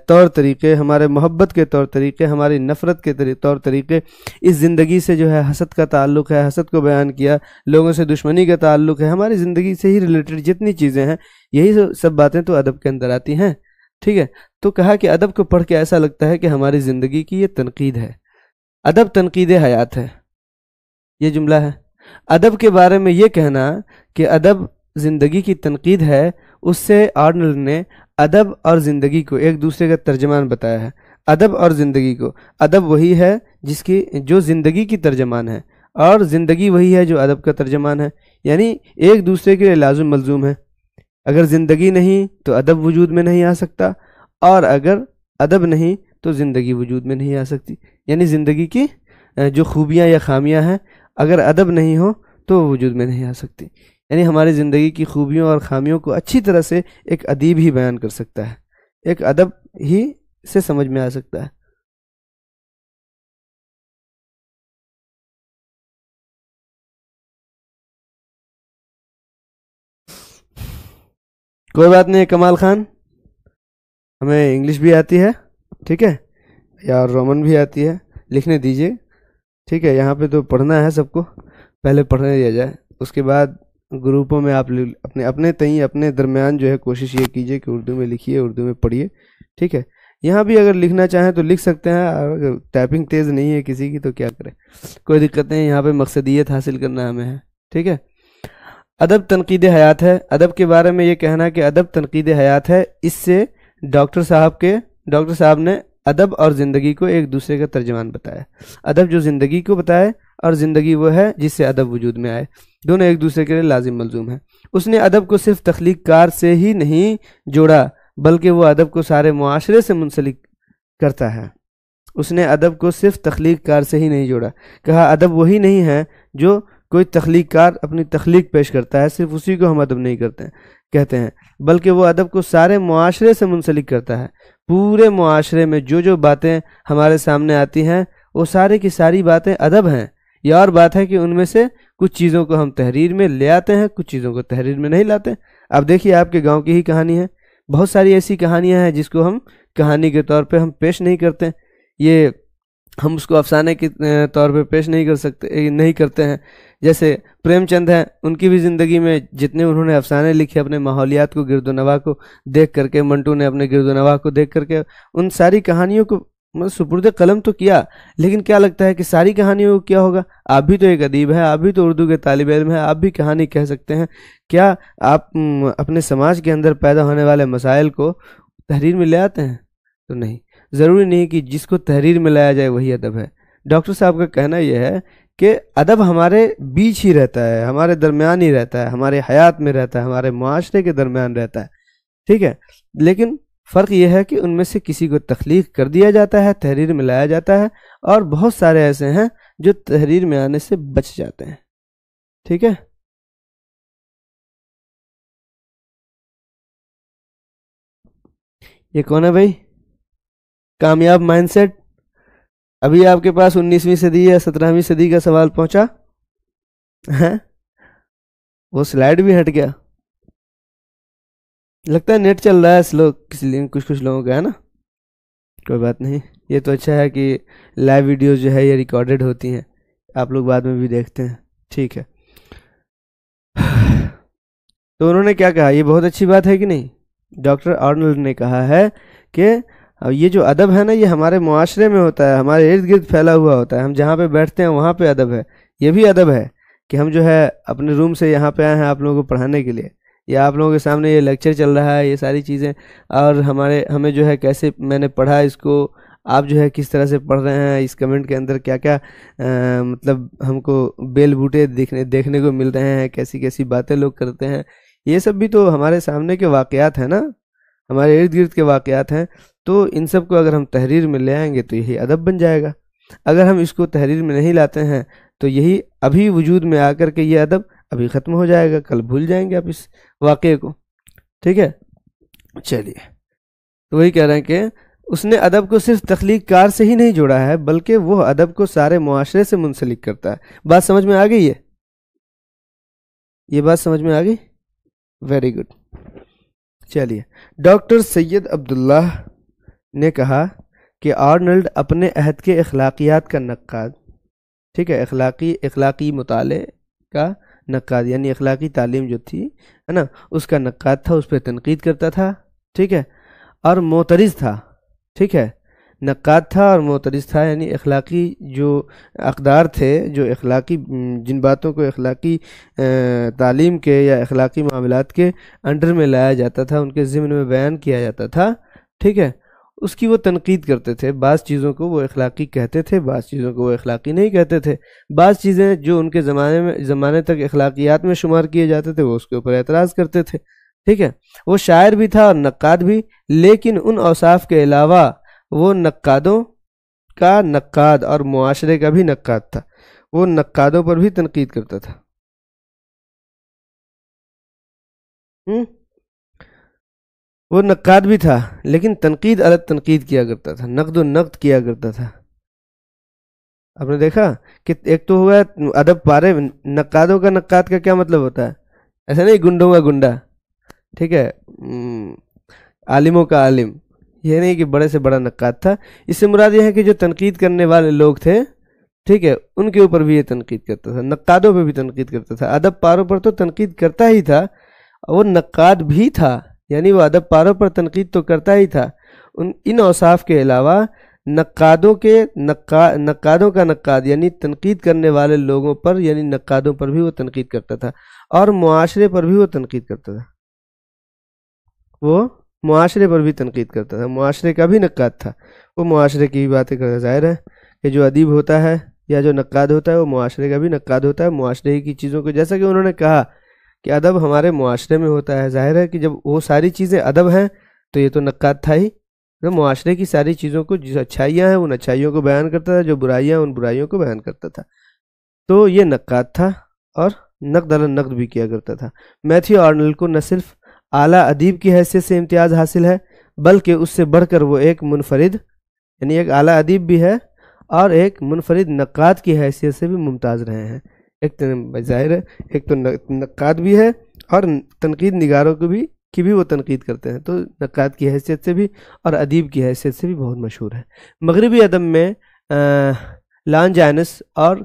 طور طریقے، ہمارے محبت کے طور طریقے، ہماری نفرت کے طور طریقے، اس زندگی سے جو ہے حسد کا تعلق ہے، حسد کو بیان کیا، لوگوں سے دشمنی کا تعلق ہے، ہماری زندگی سے ہی ریلیٹڈ جتنی چیزیں ہیں، یہی سب باتیں تو ادب کے اندر آتی ہیں، ٹھیک ہے۔ تو کہا کہ ادب کو پڑھ کے ایسا لگتا ہے کہ ہماری زندگی کی یہ تنقید ہے، ادب تنقید حیات ہے، یہ جملہ ہے۔ ادب کے بارے میں یہ کہنا کہ ادب زندگی کی تنقید ہے، اس سے آرنلڈ نے ادب اور زندگی کو ایک دوسرے کا ترجمان بتایا ہے۔ ادب اور زندگی کو، ادب وہی ہے جو زندگی کی ترجمان ہے، اور زندگی وہی ہے جو ادب کا ترجمان ہے، یعنی ایک دوسرے کے لازم ملزوم ہے۔ اگر زندگی نہیں تو ادب وجود میں نہیں آ سکتا، اور اگر ادب نہیں تو زندگی وجود میں نہیں آ سکتی، یعنی زندگی کی جو خوبیاں یا خامیاں ہیں اگر ادب نہیں ہو تو وجود میں نہیں آ سکتی، یعنی ہماری زندگی کی خوبیوں اور خامیوں کو اچھی طرح سے ایک ادیب ہی بیان کر سکتا ہے، ایک ادب ہی سے سمجھ میں آ سکتا ہے۔ کوئی بات نہیں کمال خان، ہمیں انگلش بھی آتی ہے، ٹھیک ہے، یا رومن بھی آتی ہے، لکھنے دیجئے، ٹھیک ہے۔ یہاں پہ تو پڑھنا ہے سب کو، پہلے پڑھنے دیا جائے، اس کے بعد گروپوں میں آپ اپنے درمیان جو ہے کوشش یہ کیجئے کہ اردو میں لکھیے، اردو میں پڑھیے، ٹھیک ہے۔ یہاں بھی اگر لکھنا چاہیں تو لکھ سکتے ہیں، اگر ٹائپنگ تیز نہیں ہے کسی کی تو کیا کریں، کوئی دقت نہیں، یہاں پہ مقصدیت حاصل کرنا ہمیں ہے، ٹھیک ہے۔ ادب تنقید حیات ہے، ادب کے بارے میں یہ کہنا کہ ادب تنقید حیات ہے، اس سے ڈاکٹر صاحب نے ادب اور زندگی کو ایک دوسرے کا ترجمان بتایا۔ ادب جو زندگی کو بتائے، اور زندگی وہ ہے جس سے ادب وجود میں آئے، دونوں ایک دوسرے کے لیے لازم ملزوم ہیں۔ اس نے ادب کو صرف تخلیق کار سے ہی نہیں جوڑا، بلکہ وہ ادب کو سارے معاشرے سے منسلک کرتا ہے۔ اس نے ادب کو صرف تخلیق کار سے ہی نہیں جوڑا، کہا ادب وہی نہیں ہے جو کوئی تخلیق کار اپنی تخلیق پیش کرتا ہے، صرف اسی کو ہم ادب نہیں کہتے ہیں، بلکہ وہ ادب کو سارے معاشرے سے منسلک کرتا ہے۔ پورے معاشرے میں جو باتیں ہمارے سامنے آتی ہیں وہ سارے کی ساری باتیں ادب ہیں۔ یہ اور بات ہے کہ ان میں سے کچھ چیزوں کو ہم تحریر میں لے آتے ہیں، کچھ چیزوں کو تحریر میں نہیں لاتے۔ اب دیکھیے آپ کے گاؤں کی ہی کہانی ہے، بہت ساری ایسی کہانیاں ہیں جس کو ہم کہانی کے طور پہ ہم پیش نہیں کرتے، یہ ہم اس کو افسانے کے طور پہ پیش نہیں کرتے ہیں۔ جیسے پریم چند ہیں، ان کی بھی زندگی میں جتنے انہوں نے افسانے لکھے اپنے ماحولیات کو، گرد و نواح کو دیکھ کر کے، منٹو نے اپنے گرد و نواح کو دیکھ کر کے ان ساری کہانیوں کو سپرد قلم تو کیا، لیکن کیا لگتا ہے کہ ساری کہانیوں کو کیا ہوگا؟ آپ بھی تو ایک ادیب ہیں، آپ بھی تو اردو کے طالب علم ہیں، آپ بھی کہانی کہہ سکتے ہیں، کیا آپ اپنے سماج کے اندر پیدا ہونے والے مسائل کو تحریر میں لے آتے ہیں؟ تو نہیں، ضروری نہیں کہ جس کو تحریر میں لایا جائے وہی ادب ہے۔ ڈاکٹر صاحب کا کہنا یہ ہے کہ ادب ہمارے بیچ ہی رہتا ہے، ہمارے درمیان ہی رہتا ہے، ہمارے حیات میں رہتا ہے، ہمارے معاشرے کے درمیان رہتا ہے، ٹھیک ہے۔ لیکن فرق یہ ہے کہ ان میں سے کسی کو تخلیق کر دیا جاتا ہے، تحریر میں لایا جاتا ہے، اور بہت سارے ایسے ہیں جو تحریر میں آنے سے بچ جاتے ہیں، ٹھیک ہے۔ یہ کون ہے بھائی؟ کامیاب مائنڈ سیٹ، ابھی آپ کے پاس 19ویں صدی یا 17ویں صدی کا سوال پہنچا ہے؟ وہ سلائیڈ بھی ہٹ گیا، لگتا ہے نیٹ چل رہا ہے سلو کچھ لوگوں کا، ہے نا؟ کوئی بات نہیں، یہ تو اچھا ہے کہ لائیو ویڈیوز جو ہے یہ ریکارڈڈ ہوتی ہیں، آپ لوگ بعد میں بھی دیکھتے ہیں، ٹھیک ہے۔ تو انہوں نے کیا کہا، یہ بہت اچھی بات ہے کہ نہیں؟ ڈاکٹر آرنلڈ نے کہا ہے کہ یہ جو ادب ہے نا، یہ ہمارے معاشرے میں ہوتا ہے، ہمارے ارد گرد پھیلا ہوا ہوتا ہے، ہم جہاں پہ بیٹھتے ہیں وہاں پہ ادب ہے۔ یہ بھی ادب ہے کہ ہم جو ہے اپنے روم سے یہاں پہ آئے ہیں آپ لوگوں کو پڑھانے کے لیے، یا آپ لوگوں کے سامنے یہ لیکچر چل رہا ہے، یہ ساری چیزیں، اور ہمیں جو ہے کیسے میں نے پڑھا اس کو، آپ جو ہے کس طرح سے پڑھ رہے ہیں، اس کمنٹ کے اندر کیا کیا مطلب ہم کو بیل بوٹے دیکھنے کو مل رہے ہیں، کیسی کیسی باتیں لوگ کرتے ہیں، یہ سب بھی تو ہمارے سامنے کے واقعات ہیں نا، ہمارے ارد گرد کے واقعات ہیں۔ تو ان سب کو اگر ہم تحریر میں لے آئیں گے تو یہی ادب بن جائے گا۔ اگر ہم اس کو تحریر میں نہیں لاتے ہیں تو یہی ابھی وجود میں آ کر کے یہ ادب ابھی ختم ہو جائے گا، کل بھول جائیں گے آپ اس واقعے کو. ٹھیک ہے، چلیے. تو وہی کہہ رہے ہیں کہ اس نے ادب کو صرف تخلیق کار سے ہی نہیں جوڑا ہے بلکہ وہ ادب کو سارے معاشرے سے منسلک کرتا ہے. بات سمجھ میں آ گئی ہے؟ یہ بات سمجھ میں آ گئی؟ Very good. چلیے. ڈاکٹر سید عبداللہ نے کہا کہ آرنلڈ اپنے عہد کے اخلاقیات کا نقاد، ٹھیک ہے، اخلاقی مطالعے کا نقاد، یعنی اخلاقی تعلیم جو تھی ہے نا اس کا نقاد تھا، اس پہ تنقید کرتا تھا. ٹھیک ہے، اور معترض تھا. ٹھیک ہے، نقاد تھا اور معترض تھا، یعنی اخلاقی جو اقدار تھے، جو اخلاقی جن باتوں کو اخلاقی تعلیم کے یا اخلاقی معاملات کے انڈر میں لایا جاتا تھا، ان کے ضمن میں بیان کیا جاتا تھا. ٹھیک ہے، اس کی وہ تنقید کرتے تھے. بعض چیزوں کو وہ اخلاقی کہتے تھے، بعض چیزوں کو وہ اخلاقی نہیں کہتے تھے. بعض چیزیں جو ان کے زمانے تک اخلاقیات میں شمار کیے جاتے تھے وہ اس کے اوپر اعتراض کرتے تھے. ٹھیک ہے، وہ شاعر بھی تھا اور نقاد بھی، لیکن ان اوصاف کے علاوہ وہ نقادوں کا نقاد اور معاشرے کا بھی نقاد تھا. وہ نقادوں پر بھی تنقید کرتا تھا. وہ نقاد بھی تھا لیکن تنقید الگ تنقید کیا کرتا تھا، نقد و نقد کیا کرتا تھا. آپ نے دیکھا کہ ایک تو ہوا ادب پارے، نقادوں کا نقاد کا کیا مطلب ہوتا ہے؟ ایسا نہیں گنڈوں کا گنڈا، ٹھیک ہے، عالموں کا عالم، یہ نہیں کہ بڑے سے بڑا نقاد تھا. اس سے مراد یہ ہے کہ جو تنقید کرنے والے لوگ تھے، ٹھیک ہے، ان کے اوپر بھی یہ تنقید کرتا تھا، نقادوں پہ بھی تنقید کرتا تھا. ادب پاروں پر تو تنقید کرتا ہی تھا، وہ نقاد بھی تھا، یعنی وہ ادب پاروں پر تنقید تو کرتا ہی تھا. ان اوصاف کے علاوہ نقادوں کا نقاد یعنی تنقید کرنے والے لوگوں پر، یعنی نقادوں پر بھی وہ تنقید کرتا تھا، اور معاشرے پر بھی وہ تنقید کرتا تھا. وہ معاشرے پر بھی تنقید کرتا تھا، معاشرے کا بھی نقاد تھا. وہ معاشرے کی بھی باتیں کرتا. ظاہر ہے کہ جو ادیب ہوتا ہے یا جو نقاد ہوتا ہے وہ معاشرے کا بھی نقاد ہوتا ہے. معاشرے کی چیزوں کو، جیسا کہ انہوں نے کہا کہ ادب ہمارے معاشرے میں ہوتا ہے، ظاہر ہے کہ جب وہ ساری چیزیں ادب ہیں تو یہ تو نقاد تھا ہی. معاشرے کی ساری چیزوں کو، جو اچھائیاں ہیں ان اچھائیوں کو بیان کرتا تھا، جو برائیاں ہیں ان برائیوں کو بیان کرتا تھا. تو یہ نقاد تھا اور نقد علی نقد بھی کیا کرتا تھا. میتھیو آرنلڈ کو نہ صرف اعلیٰ ادیب کی حیثیت سے امتیاز حاصل ہے بلکہ اس سے بڑھ کر وہ ایک منفرد، یعنی ایک اعلیٰ ادیب بھی ہے اور ایک منفرد نقاد کی حیثیت سے بھی ممتاز رہے ہیں. ایک تو ظاہر ہے ایک تو نقاد بھی ہے اور تنقید نگاروں کو بھی وہ تنقید کرتے ہیں، تو نقاد کی حیثیت سے بھی اور ادیب کی حیثیت سے بھی بہت مشہور ہے. مغربی ادب میں لانجانس اور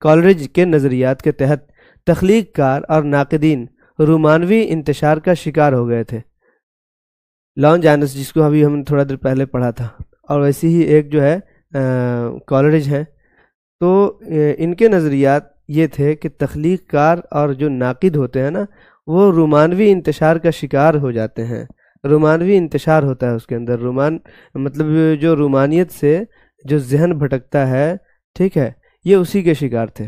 کالرج کے نظریات کے تحت تخلیق کار اور ناقدین رومانوی انتشار کا شکار ہو گئے تھے. لانجانس جس کو ابھی ہم نے تھوڑا دیر پہلے پڑھا تھا، اور ویسے ہی ایک جو ہے کالرج ہیں، تو ان کے نظریات یہ تھے کہ تخلیق کار اور جو ناقد ہوتے ہیں نا وہ رومانوی انتشار کا شکار ہو جاتے ہیں. رومانوی انتشار ہوتا ہے اس کے اندر، مطلب جو رومانیت سے جو ذہن بھٹکتا ہے، ٹھیک ہے، یہ اسی کے شکار تھے.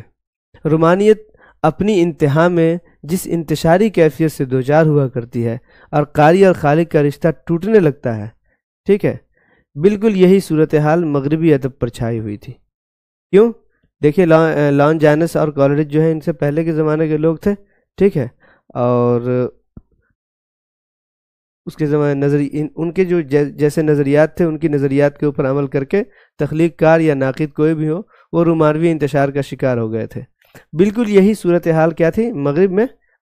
رومانیت اپنی انتہا میں جس انتشاری کیفیت سے دوچار ہوا کرتی ہے اور قاری اور خالق کا رشتہ ٹوٹنے لگتا ہے، ٹھیک ہے، بالکل یہی صورتحال مغربی ادب پر چھائی ہوئی تھی. کیوں؟ دیکھیے لانجانس اور کالرج جو ہے ان سے پہلے کے زمانے کے لوگ تھے، ٹھیک ہے، اور اس کے زمانے ان کے جو جیسے نظریات تھے ان کی نظریات کے اوپر عمل کر کے تخلیق کار یا ناقد کوئی بھی ہو وہ رومانوی انتشار کا شکار ہو گئے تھے. بالکل یہی صورتحال کیا تھی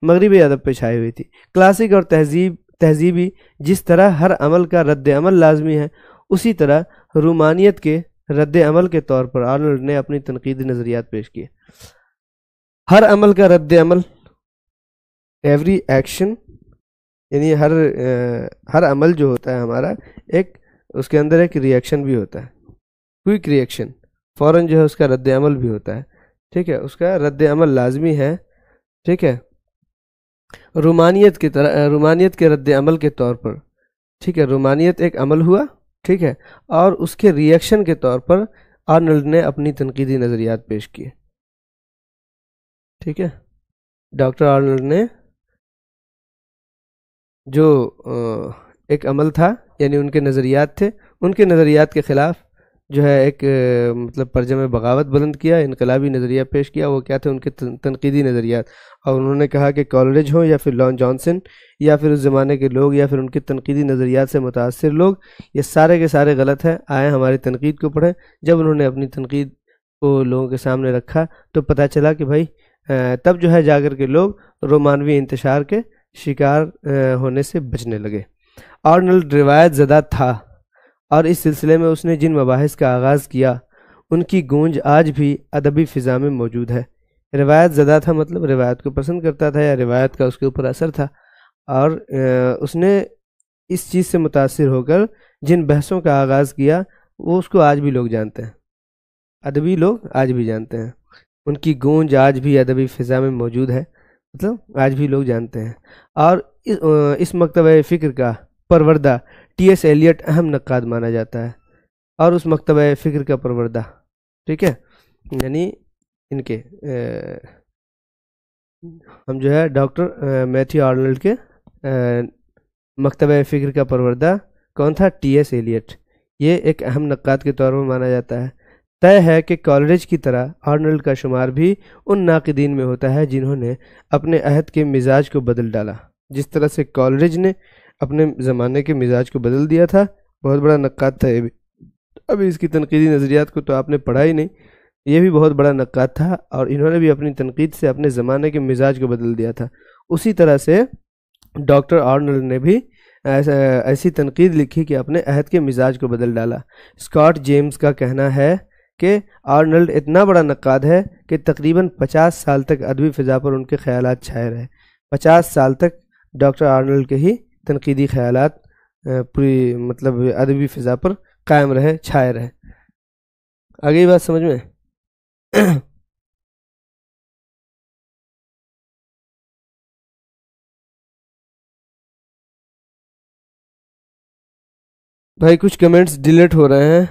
مغربی ادب پہ چھائی ہوئی تھی. کلاسک اور تہذیبی جس طرح ہر عمل کا رد عمل لازمی ہے، اسی طرح رومانیت کے رد عمل کے طور پر آرنلڈ نے اپنی تنقیدی نظریات پیش کیے. ہر عمل کا رد عمل، ایوری ایکشن، یعنی ہر عمل جو ہوتا ہے ہمارا اس کے اندر ایک ری ایکشن بھی ہوتا ہے، کوئک ری ایکشن، فوراً جو ہے اس کا رد عمل بھی ہوتا ہے، ٹھیک ہے، اس کا رد عمل لازمی ہے، ٹھیک ہے، رومانیت کے رد عمل کے طور پر، ٹھیک ہے، رومانیت ایک عمل ہوا، ٹھیک ہے، اور اس کے ری ایکشن کے طور پر آرنلڈ نے اپنی تنقیدی نظریات پیش کیے. ٹھیک ہے، ڈاکٹر آرنلڈ نے جو ایک عمل تھا، یعنی ان کے نظریات تھے، ان کے نظریات کے خلاف جو ہے ایک مطلب پرجم بغاوت بلند کیا، انقلابی نظریہ پیش کیا۔ وہ کیا تھے؟ ان کے تنقیدی نظریات، اور انہوں نے کہا کہ کالرج ہوں یا پھر لان جانسن یا پھر اس زمانے کے لوگ یا پھر ان کے تنقیدی نظریات سے متاثر لوگ، یہ سارے کے سارے غلط ہیں، آئے ہماری تنقید کو پڑھیں۔ جب انہوں نے اپنی تنقید کو لوگوں کے سامنے رکھا تو پتہ چلا کہ بھائی تب جو ہے جا کر کے لوگ رومانوی انتشار کے شکار ہونے سے بچنے لگے۔ آرنلڈ روایت زدہ تھا، اور اس سلسلے میں اس نے جن مباحث کا آغاز کیا ان کی گونج آج بھی ادبی فضا میں موجود ہے۔ روایت زدہ تھا مطلب روایت کو پسند کرتا تھا یا روایت کا اس کے اوپر اثر تھا، اور اس نے اس چیز سے متاثر ہو کر جن بحثوں کا آغاز کیا وہ اس کو آج بھی لوگ جانتے ہیں، ادبی لوگ آج بھی جانتے ہیں، ان کی گونج آج بھی ادبی فضا میں موجود ہے، مطلب آج بھی لوگ جانتے ہیں۔ اور اس مکتبہ فکر کا پروردہ ٹی ایس ایلیٹ اہم نقاد مانا جاتا ہے، اور اس مکتبہ فکر کا پروردہ، ٹھیک ہے، یعنی ان کے ہم جو ہے ڈاکٹر میتھیو آرنلڈ کے مکتبہ فکر کا پروردہ کون تھا؟ ٹی ایس ایلیٹ، یہ ایک اہم نقاد کے طور پر مانا جاتا ہے۔ طے ہے کہ کالرج کی طرح آرنلڈ کا شمار بھی ان ناقدین میں ہوتا ہے جنہوں نے اپنے عہد کے مزاج کو بدل ڈالا، جس طرح سے کالرج نے اپنے زمانے کے مزاج کو بدل دیا تھا۔ بہت بڑا نقاد تھا یہ بھی، ابھی اس کی تنقیدی نظریات کو تو آپ نے پڑھا ہی نہیں، یہ بھی بہت بڑا نقاد تھا، اور انہوں نے بھی اپنی تنقید سے اپنے زمانے کے مزاج کو بدل دیا تھا۔ اسی طرح سے ڈاکٹر آرنلڈ نے بھی ایسی تنقید لکھی کہ اپنے عہد کے مزاج کو بدل ڈالا۔ اسکاٹ جیمز کا کہنا ہے کہ آرنلڈ اتنا بڑا نقاد ہے کہ تقریباً 50 سال تک ادبی فضا پر ان کے خیالات چھائے رہے۔ 50 سال تک ڈاکٹر آرنلڈ کے ہی تنقیدی خیالات پوری مطلب ادبی فضا پر قائم رہے، چھائے رہے۔ آگے یہ بات سمجھ میں؟ بھائی کچھ کمنٹس ڈیلیٹ ہو رہے ہیں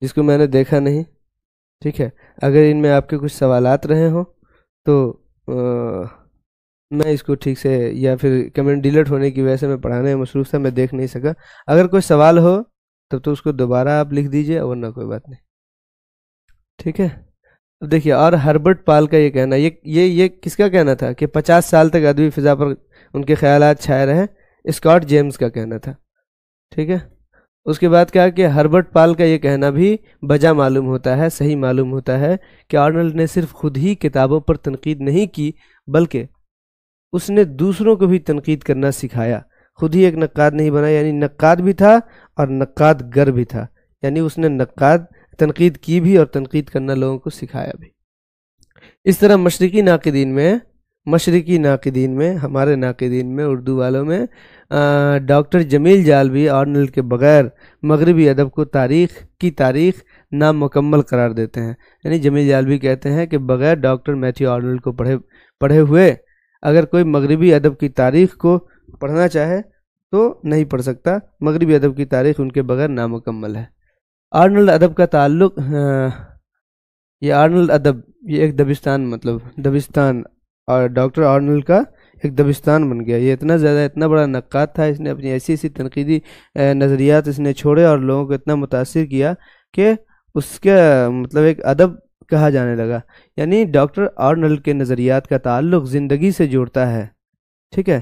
جس کو میں نے دیکھا نہیں، ٹھیک ہے، اگر ان میں آپ کے کچھ سوالات رہے ہوں تو میں اس کو ٹھیک سے، یا پھر کمنٹ ڈیلیٹ ہونے کی وجہ سے میں پڑھانے میں مصروف تھا، میں دیکھ نہیں سکا۔ اگر کوئی سوال ہو تب تو اس کو دوبارہ آپ لکھ دیجئے، ورنہ کوئی بات نہیں، ٹھیک ہے۔ اب دیکھیے، اور ہربرٹ پال کا یہ کہنا، یہ کس کا کہنا تھا کہ 50 سال تک ادبی فضا پر ان کے خیالات چھائے رہے؟ اسکاٹ جیمز کا کہنا تھا، ٹھیک ہے۔ اس کے بعد کہا کہ ہربرٹ پال کا یہ کہنا بھی بجا معلوم ہوتا ہے، صحیح معلوم ہوتا ہے کہ آرنلڈ نے صرف خود ہی کتابوں پر تنقید نہیں کی، بلکہ اس نے دوسروں کو بھی تنقید کرنا سکھایا۔ خود ہی ایک نقاد نہیں بنا، یعنی نقاد بھی تھا اور نقاد گر بھی تھا، یعنی اس نے تنقید کی بھی اور تنقید کرنا لوگوں کو سکھایا بھی۔ اس طرح مشرقی ناقدین میں ہمارے ناقدین میں، اردو والوں میں، ڈاکٹر جمیل جالبی آرنلڈ کے بغیر مغربی ادب کو تاریخ نامکمل قرار دیتے ہیں۔ یعنی جمیل جالبی کہتے ہیں کہ بغیر ڈاکٹر میتھیو آرنلڈ کو پڑھے ہوئے اگر کوئی مغربی ادب کی تاریخ کو پڑھنا چاہے تو نہیں پڑھ سکتا، مغربی ادب کی تاریخ ان کے بغیر نامکمل ہے۔ آرنلڈ ادب کا تعلق، یہ آرنلڈ ادب، یہ ایک دبستان، اور ڈاکٹر آرنلڈ کا ایک دبستان بن گیا۔ یہ اتنا بڑا نقاد تھا، اس نے اپنی ایسی تنقیدی نظریات اس نے چھوڑے اور لوگوں کو اتنا متاثر کیا کہ اس کے مطلب ایک ادب کہا جانے لگا۔ یعنی ڈاکٹر آرنلڈ کے نظریات کا تعلق زندگی سے جوڑتا ہے، ٹھیک ہے،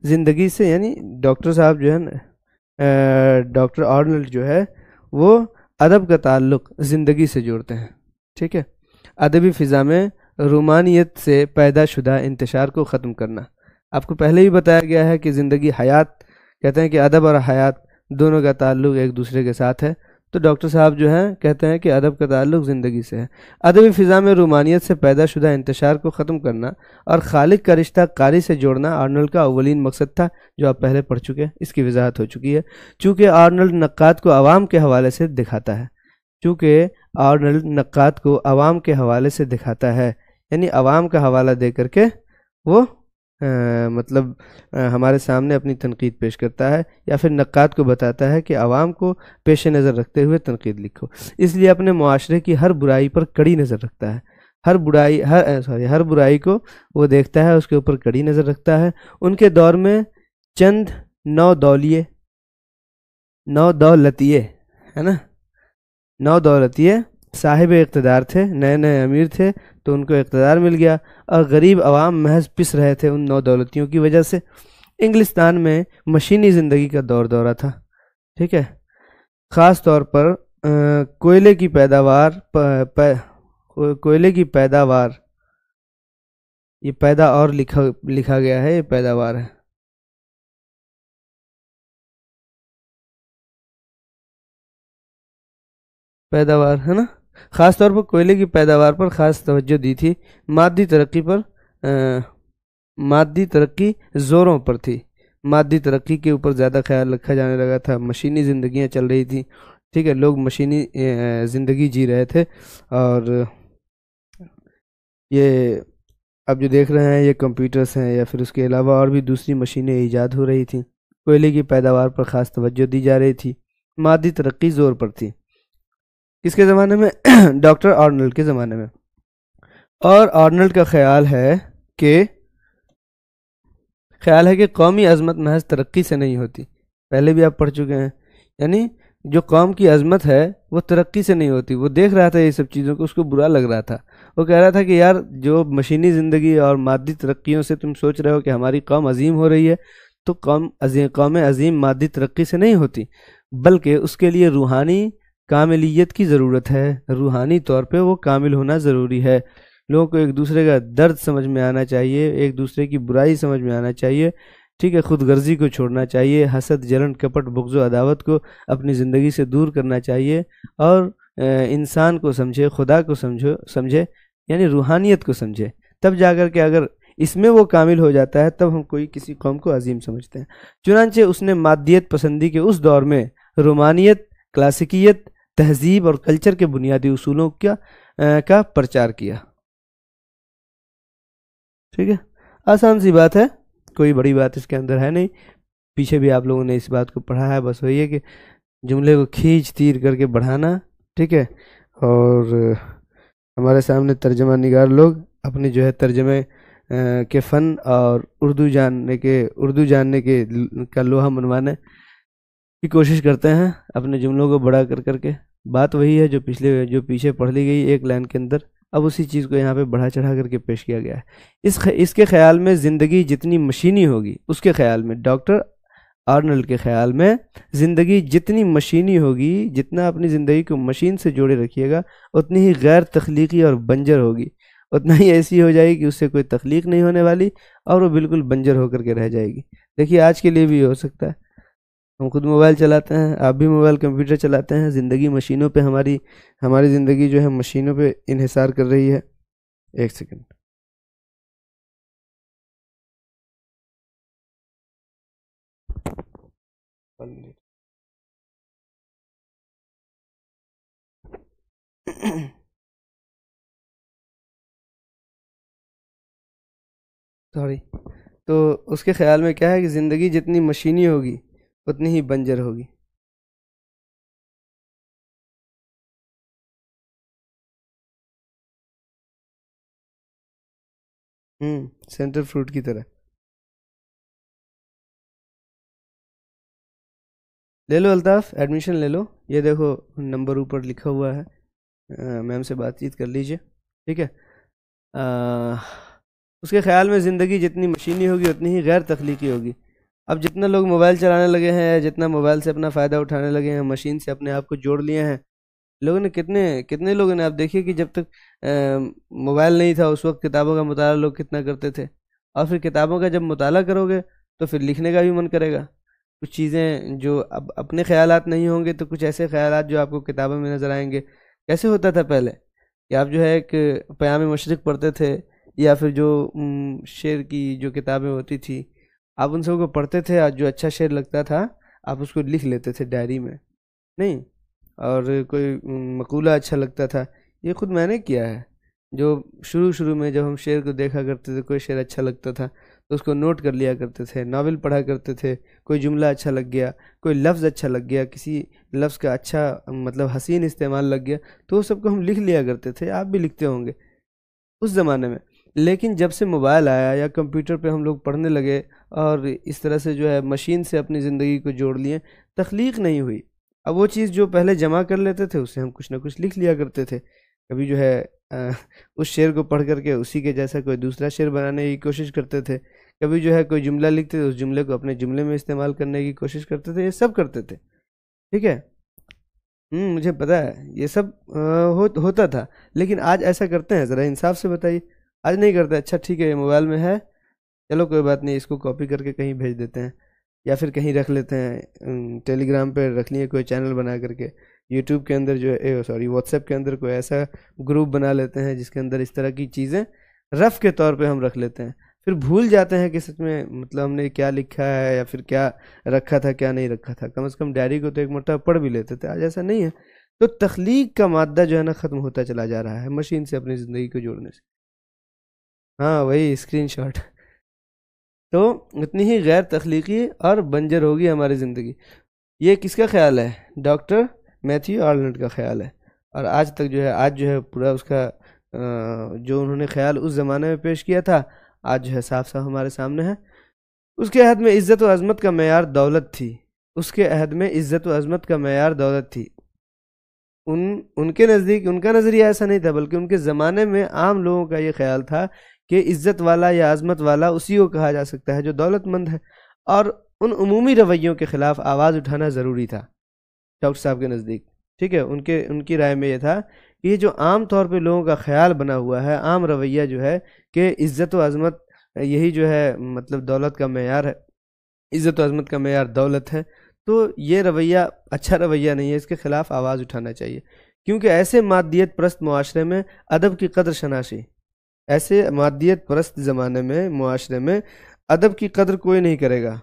زندگی سے، یعنی ڈاکٹر صاحب جو ہے نا، ڈاکٹر آرنلڈ جو ہے وہ ادب کا تعلق زندگی سے جوڑتے ہیں، ٹھیک ہے۔ ادبی فضا میں رومانیت سے پیدا شدہ انتشار کو ختم کرنا۔ آپ کو پہلے ہی بتایا گیا ہے کہ زندگی حیات، کہتے ہیں کہ ادب اور حیات دونوں کا تعلق ایک دوسرے کے ساتھ ہے، تو ڈاکٹر صاحب جو ہیں کہتے ہیں کہ ادب کا تعلق زندگی سے ہے۔ ادبی فضا میں رومانیت سے پیدا شدہ انتشار کو ختم کرنا اور خالق کا رشتہ قاری سے جوڑنا آرنلڈ کا اولین مقصد تھا، جو آپ پہلے پڑھ چکے ہیں، اس کی وضاحت ہو چکی ہے۔ چونکہ آرنلڈ نقاد کو عوام کے حوالے سے دکھاتا ہے، یعنی عوام کا حوالہ دے کر کے وہ ہمارے سامنے اپنی تنقید پیش کرتا ہے، یا پھر نقاد کو بتاتا ہے کہ عوام کو پیش نظر رکھتے ہوئے تنقید لکھو۔ اس لیے اپنے معاشرے کی ہر برائی پر کڑی نظر رکھتا ہے، ہر برائی کو وہ دیکھتا ہے، اس کے اوپر کڑی نظر رکھتا ہے۔ ان کے دور میں چند نو دولتیے ہے نا، نو دولتیے صاحب اقتدار تھے، نئے نئے امیر تھے تو ان کو اقتدار مل گیا، اور غریب عوام محض پس رہے تھے ان نو دولتیوں کی وجہ سے۔ انگلستان میں مشینی زندگی کا دور دورہ تھا، ٹھیک ہے، خاص طور پر کوئلے کی پیداوار، کوئلے کی پیداوار، یہ پیدا اور لکھا گیا ہے، یہ پیداوار ہے، پیداوار ہے نا، خاص طور پر کوئلے کی پیداوار پر خاص توجہ دی تھی، مادی ترقی پر مادی ترقی زوروں پر تھی، مادی ترقی کے اوپر زیادہ خیال رکھا جانے لگا تھا، مشینی زندگیاں چل رہی تھیں، ٹھیک ہے، لوگ مشینی زندگی جی رہے تھے، اور یہ اب جو دیکھ رہے ہیں یہ کمپیوٹرز ہیں، یا پھر اس کے علاوہ اور بھی دوسری مشینیں ایجاد ہو رہی تھیں، کوئلے کی پیداوار پر خاص توجہ دی جا رہی تھی، مادی ترقی زور پر تھی۔ کس کے زمانے میں؟ ڈاکٹر آرنلڈ کے زمانے میں۔ اور آرنلڈ کا خیال ہے کہ قومی عظمت محض ترقی سے نہیں ہوتی، پہلے بھی آپ پڑھ چکے ہیں، یعنی جو قوم کی عظمت ہے وہ ترقی سے نہیں ہوتی۔ وہ دیکھ رہا تھا یہ سب چیزوں کو، اس کو برا لگ رہا تھا، وہ کہہ رہا تھا کہ یار جو مشینی زندگی اور مادی ترقیوں سے تم سوچ رہے ہو کہ ہماری قوم عظیم ہو رہی ہے، تو قوم عظیم مادی ترقی سے نہیں ہوتی، بلکہ اس کے لیے روحانی کاملیت کی ضرورت ہے، روحانی طور پہ وہ کامل ہونا ضروری ہے۔ لوگوں کو ایک دوسرے کا درد سمجھ میں آنا چاہیے، ایک دوسرے کی برائی سمجھ میں آنا چاہیے، ٹھیک ہے، خود غرضی کو چھوڑنا چاہیے، حسد، جلن، کپٹ، بغض و عداوت کو اپنی زندگی سے دور کرنا چاہیے، اور انسان کو سمجھے، خدا کو سمجھے، یعنی روحانیت کو سمجھے، تب جا کر کے اگر اس میں وہ کامل ہو جاتا ہے تب ہم کسی قوم کو عظیم سمجھتے ہیں۔ چنانچہ اس نے مادیت پسندی کے اس دور میں رومانیت، کلاسیکیت، تہذیب اور کلچر کے بنیادی اصولوں کا پرچار کیا، ٹھیک ہے، آسان سی بات ہے، کوئی بڑی بات اس کے اندر ہے نہیں، پیچھے بھی آپ لوگوں نے اس بات کو پڑھا ہے، بس وہی ہے کہ جملے کو کھینچ تیر کر کے بڑھانا، ٹھیک ہے، اور ہمارے سامنے ترجمہ نگار لوگ اپنے جو ہے ترجمے کے فن اور اردو جاننے کے کا لوہا منوانے کی کوشش کرتے ہیں، اپنے جملوں کو بڑا کر کے۔ بات وہی ہے جو پیچھے پڑھ لی گئی ایک لائن کے اندر، اب اسی چیز کو یہاں پہ بڑھا چڑھا کر کے پیش کیا گیا ہے۔ اس کے خیال میں زندگی جتنی مشینی ہوگی، اس کے خیال میں، ڈاکٹر آرنلڈ کے خیال میں، زندگی جتنی مشینی ہوگی، جتنا اپنی زندگی کو مشین سے جوڑے رکھیے گا، اتنی ہی غیر تخلیقی اور بنجر ہوگی، اتنا ہی ایسی ہو جائے گی کہ اس سے کوئی تخلیق نہیں ہونے والی، اور وہ بالکل بنجر ہو کر کے رہ جائے گی۔ دیکھیے آج کے لیے بھی ہو سکتا ہے، ہم خود موبائل چلاتے ہیں، آپ بھی موبائل کمپیوٹر چلاتے ہیں، زندگی مشینوں پہ ہماری زندگی جو ہے مشینوں پہ انحصار کر رہی ہے۔ ایک سیکنڈ، سوری، تو اس کے خیال میں کیا ہے کہ زندگی جتنی مشینی ہوگی اتنی ہی بنجر ہوگی۔ سینٹر فروٹ کی طرح لے لو الطاف، ایڈمیشن لے لو، یہ دیکھو نمبر اوپر لکھا ہوا ہے، میم سے بات چیت کر لیجئے، ٹھیک ہے۔ اس کے خیال میں زندگی جتنی مشینی ہوگی اتنی ہی غیر تخلیقی ہوگی۔ اب جتنا لوگ موبائل چلانے لگے ہیں، جتنا موبائل سے اپنا فائدہ اٹھانے لگے ہیں، مشین سے اپنے آپ کو جوڑ لیے ہیں، لوگوں نے کتنے لوگوں نے، آپ دیکھیے کہ جب تک موبائل نہیں تھا اس وقت کتابوں کا مطالعہ لوگ کتنا کرتے تھے، اور پھر کتابوں کا جب مطالعہ کرو گے تو پھر لکھنے کا بھی من کرے گا، کچھ چیزیں جو اب اپنے خیالات نہیں ہوں گے تو کچھ ایسے خیالات جو آپ کو کتابوں میں نظر آئیں گے۔ کیسے ہوتا تھا پہلے کہ آپ جو ہے ایک پیام مشرق پڑھتے تھے، یا پھر جو شعر کی جو کتابیں ہوتی تھی آپ ان سب کو پڑھتے تھے، اور جو اچھا شعر لگتا تھا آپ اس کو لکھ لیتے تھے ڈائری میں، نہیں، اور کوئی مقولہ اچھا لگتا تھا، یہ خود میں نے کیا ہے، جو شروع میں جب ہم شعر کو دیکھا کرتے تھے، کوئی شعر اچھا لگتا تھا تو اس کو نوٹ کر لیا کرتے تھے، ناول پڑھا کرتے تھے، کوئی جملہ اچھا لگ گیا، کوئی لفظ اچھا لگ گیا، کسی لفظ کا اچھا مطلب حسین استعمال لگ گیا تو وہ سب کو ہم لکھ لیا کرتے تھے، آپ بھی لکھتے ہوں گے اس زمانے میں۔ لیکن جب سے موبائل آیا یا کمپیوٹر پہ ہم لوگ پڑھنے لگے اور اس طرح سے جو ہے مشین سے اپنی زندگی کو جوڑ لیے، تخلیق نہیں ہوئی۔ اب وہ چیز جو پہلے جمع کر لیتے تھے اس سے ہم کچھ نہ کچھ لکھ لیا کرتے تھے، کبھی جو ہے اس شعر کو پڑھ کر کے اسی کے جیسا کوئی دوسرا شعر بنانے کی کوشش کرتے تھے، کبھی جو ہے کوئی جملہ لکھتے تھے اس جملے کو اپنے جملے میں استعمال کرنے کی کوشش کرتے تھے، یہ سب کرتے تھے، ٹھیک ہے۔ مجھے پتہ ہے یہ سب ہوتا تھا، لیکن آج ایسا کرتے ہیں؟ ذرا انصاف سے بتائیے، آج نہیں کرتے۔ اچھا ٹھیک ہے، یہ موبائل میں ہے، چلو کوئی بات نہیں، اس کو کاپی کر کے کہیں بھیج دیتے ہیں، یا پھر کہیں رکھ لیتے ہیں، ٹیلی گرام پہ رکھ لیے کوئی چینل بنا کر کے، یوٹیوب کے اندر جو ہے سوری واٹس ایپ کے اندر کوئی ایسا گروپ بنا لیتے ہیں جس کے اندر اس طرح کی چیزیں رف کے طور پہ ہم رکھ لیتے ہیں، پھر بھول جاتے ہیں کہ سچ میں مطلب ہم نے کیا لکھا ہے یا پھر کیا رکھا تھا کیا نہیں رکھا تھا۔ کم از کم ڈائری کو تو ایک مرتبہ پڑھ بھی لیتے تھے، آج ایسا نہیں ہے۔ تو تخلیق کا مادہ جو ہے نا ختم ہوتا چلا جا رہا ہے مشین سے اپنی زندگی کو جوڑنے سے۔ ہاں وہی اسکرین شاٹ۔ تو اتنی ہی غیر تخلیقی اور بنجر ہوگی ہماری زندگی۔ یہ کس کا خیال ہے؟ ڈاکٹر میتھیو آرنولڈ کا خیال ہے، اور آج تک جو ہے آج جو ہے پورا اس کا جو انہوں نے خیال اس زمانے میں پیش کیا تھا آج جو ہے صاف صاف ہمارے سامنے ہے۔ اس کے عہد میں عزت و عظمت کا معیار دولت تھی، اس کے عہد میں عزت و عظمت کا معیار دولت تھی۔ ان کے نزدیک ان کا نظریہ ایسا نہیں تھا، بلکہ ان کے زمانے میں عام لوگوں کا یہ خیال تھا کہ عزت والا یا عظمت والا اسی کو کہا جا سکتا ہے جو دولت مند ہے، اور ان عمومی رویوں کے خلاف آواز اٹھانا ضروری تھا ڈاکٹر صاحب کے نزدیک، ٹھیک ہے۔ ان کی رائے میں یہ تھا کہ یہ جو عام طور پہ لوگوں کا خیال بنا ہوا ہے، عام رویہ جو ہے کہ عزت و عظمت یہی جو ہے مطلب دولت کا معیار ہے، عزت و عظمت کا معیار دولت ہے، تو یہ رویہ اچھا رویہ نہیں ہے، اس کے خلاف آواز اٹھانا چاہیے، کیونکہ ایسے مادیت پرست معاشرے میں ادب کی قدر شناسی، ایسے مادیت پرست زمانے میں معاشرے میں ادب کی قدر کوئی نہیں کرے گا۔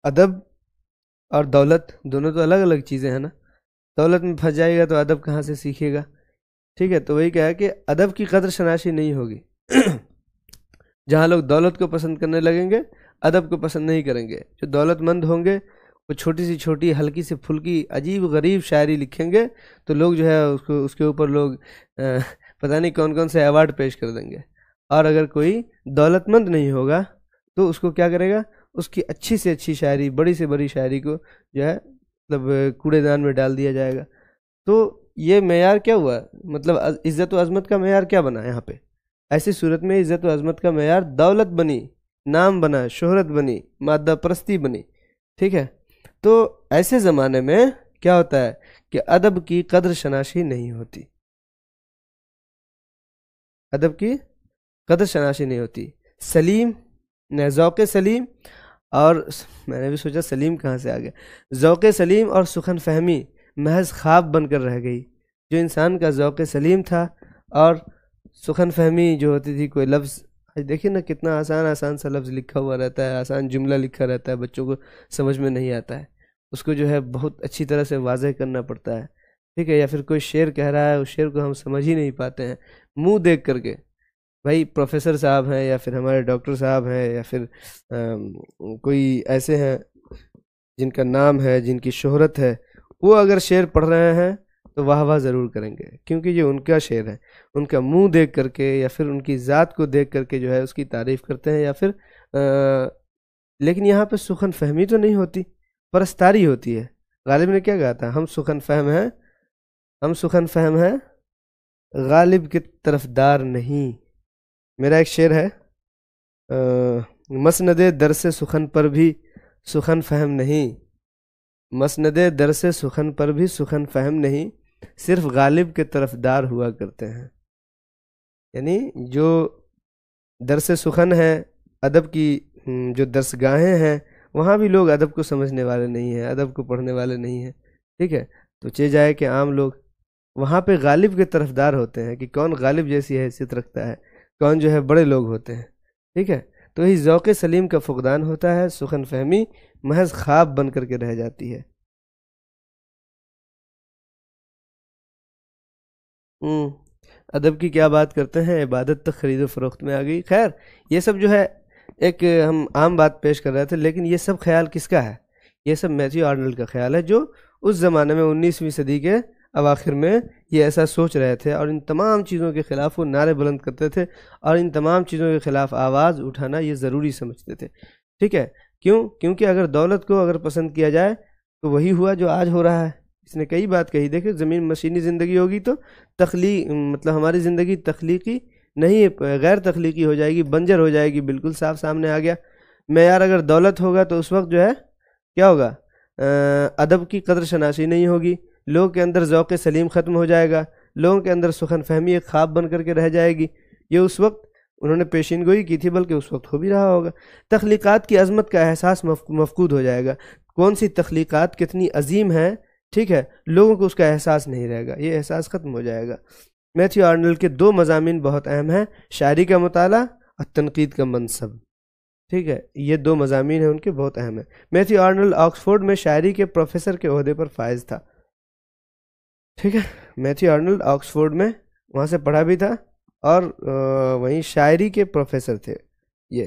ادب اور دولت دونوں تو الگ الگ چیزیں ہیں نا، دولت میں پھنس جائے گا تو ادب کہاں سے سیکھے گا، ٹھیک ہے۔ تو وہی کہا کہ ادب کی قدر شناسی نہیں ہوگی۔ جہاں لوگ دولت کو پسند کرنے لگیں گے ادب کو پسند نہیں کریں گے، جو دولت مند ہوں گے وہ چھوٹی سی چھوٹی ہلکی سی پھلکی عجیب غریب شاعری لکھیں گے تو لوگ جو ہے اس کے اوپر لوگ پتہ نہیں کون کون سے ایوارڈ پیش کر دیں گے، اور اگر کوئی دولت مند نہیں ہوگا تو اس کو کیا کرے گا، اس کی اچھی سے اچھی شاعری، بڑی سے بڑی شاعری کو جو ہے مطلب کوڑے دان میں ڈال دیا جائے گا۔ تو یہ معیار کیا ہوا، مطلب عزت و عظمت کا معیار کیا بنا یہاں پہ؟ ایسی صورت میں عزت و عظمت کا معیار دولت بنی، نام بنا، شہرت بنی، مادہ پرستی بنی، ٹھیک ہے۔ تو ایسے زمانے میں کیا ہوتا ہے کہ ادب کی قدر شناسی نہیں ہوتی، ادب کی قدر شناسی نہیں ہوتی۔ سلیم ذوق سلیم، اور میں نے بھی سوچا سلیم کہاں سے آ گیا، ذوق سلیم اور سخن فہمی محض خواب بن کر رہ گئی۔ جو انسان کا ذوق سلیم تھا اور سخن فہمی جو ہوتی تھی، کوئی لفظ دیکھیں نا کتنا آسان آسان سا لفظ لکھا ہوا رہتا ہے، آسان جملہ لکھا رہتا ہے، بچوں کو سمجھ میں نہیں آتا ہے، اس کو جو ہے بہت اچھی طرح سے واضح کرنا پڑتا ہے، ٹھیک ہے۔ یا پھر کوئی شعر کہہ رہا ہے، اس شعر کو ہم سمجھ ہی نہیں پاتے ہیں منہ دیکھ کر کے، بھائی پروفیسر صاحب ہیں یا پھر ہمارے ڈاکٹر صاحب ہیں یا پھر کوئی ایسے ہیں جن کا نام ہے، جن کی شہرت ہے، وہ اگر شعر پڑھ رہے ہیں تو واہ واہ ضرور کریں گے، کیونکہ یہ ان کا شعر ہے، ان کا منہ دیکھ کر کے یا پھر ان کی ذات کو دیکھ کر کے جو ہے اس کی تعریف کرتے ہیں، یا پھر لیکن یہاں پہ سخن فہمی تو نہیں ہوتی، پرستاری ہوتی ہے۔ غالب نے کیا کہا تھا، ہم سخن فہم ہیں، ہم سخن فہم ہیں، غالب کی طرفدار نہیں۔ میرا ایک شعر ہے، مسند درس سخن پر بھی سخن فہم نہیں، مسند درس سخن پر بھی سخن فہم نہیں، صرف غالب کے طرفدار ہوا کرتے ہیں۔ یعنی جو درس سخن ہے، ادب کی جو درس گاہیں ہیں، وہاں بھی لوگ ادب کو سمجھنے والے نہیں ہیں، ادب کو پڑھنے والے نہیں ہیں، ٹھیک ہے۔ تو چہ جائے کہ عام لوگ وہاں پہ غالب کے طرفدار ہوتے ہیں کہ کون غالب جیسی حیثیت رکھتا ہے، کون جو ہے بڑے لوگ ہوتے ہیں، ٹھیک ہے۔ تو یہ ذوق سلیم کا فقدان ہوتا ہے، سخن فہمی محض خواب بن کر کے رہ جاتی ہے۔ ادب کی کیا بات کرتے ہیں، عبادت تک خرید و فروخت میں آ گئی۔ خیر یہ سب جو ہے ایک ہم عام بات پیش کر رہے تھے، لیکن یہ سب خیال کس کا ہے؟ یہ سب میتھیو آرنولڈ کا خیال ہے، جو اس زمانے میں 19ویں صدی کے اواخر میں یہ ایسا سوچ رہے تھے، اور ان تمام چیزوں کے خلاف وہ نعرے بلند کرتے تھے، اور ان تمام چیزوں کے خلاف آواز اٹھانا یہ ضروری سمجھتے تھے، ٹھیک ہے۔ کیوں؟ کیونکہ اگر دولت کو اگر پسند کیا جائے تو وہی ہوا جو آج ہو رہا ہے. اس نے کئی بات کہی. دیکھیں زمین مشینی زندگی ہوگی تو مطلب ہماری زندگی تخلیقی نہیں غیر تخلیقی ہو جائے گی، بنجر ہو جائے گی. بالکل صاف سامنے آ گیا. معیار اگر دولت ہوگا تو اس وقت جو ہے کیا ہوگا، ادب کی قدر شناسی نہیں ہوگی. لوگوں کے اندر ذوق سلیم ختم ہو جائے گا. لوگوں کے اندر سخن فہمی ایک خواب بن کر کے رہ جائے گی. یہ اس وقت انہوں نے پیشین گوئی کی تھی، بلکہ اس وقت ہو بھی رہا ہوگا. تخلیقات کی عظمت کا احساس مفقود ہو جائے گا. کون سی تخلیقات کتنی عظیم ہیں، ٹھیک ہے، لوگوں کو اس کا احساس نہیں رہے گا. یہ احساس ختم ہو جائے گا. میتھیو آرنلڈ کے 2 مضامین بہت اہم ہیں، شاعری کا مطالعہ اور تنقید کا منصب. ٹھیک ہے، یہ 2 مضامین ہیں ان کے، بہت اہم ہیں. میتھیو آرنلڈ آکسفورڈ میں شاعری کے پروفیسر کے عہدے پر فائز تھا. ٹھیک ہے، میتھیو آرنلڈ آکسفورڈ میں وہاں سے پڑھا بھی تھا اور وہیں شاعری کے پروفیسر تھے. یہ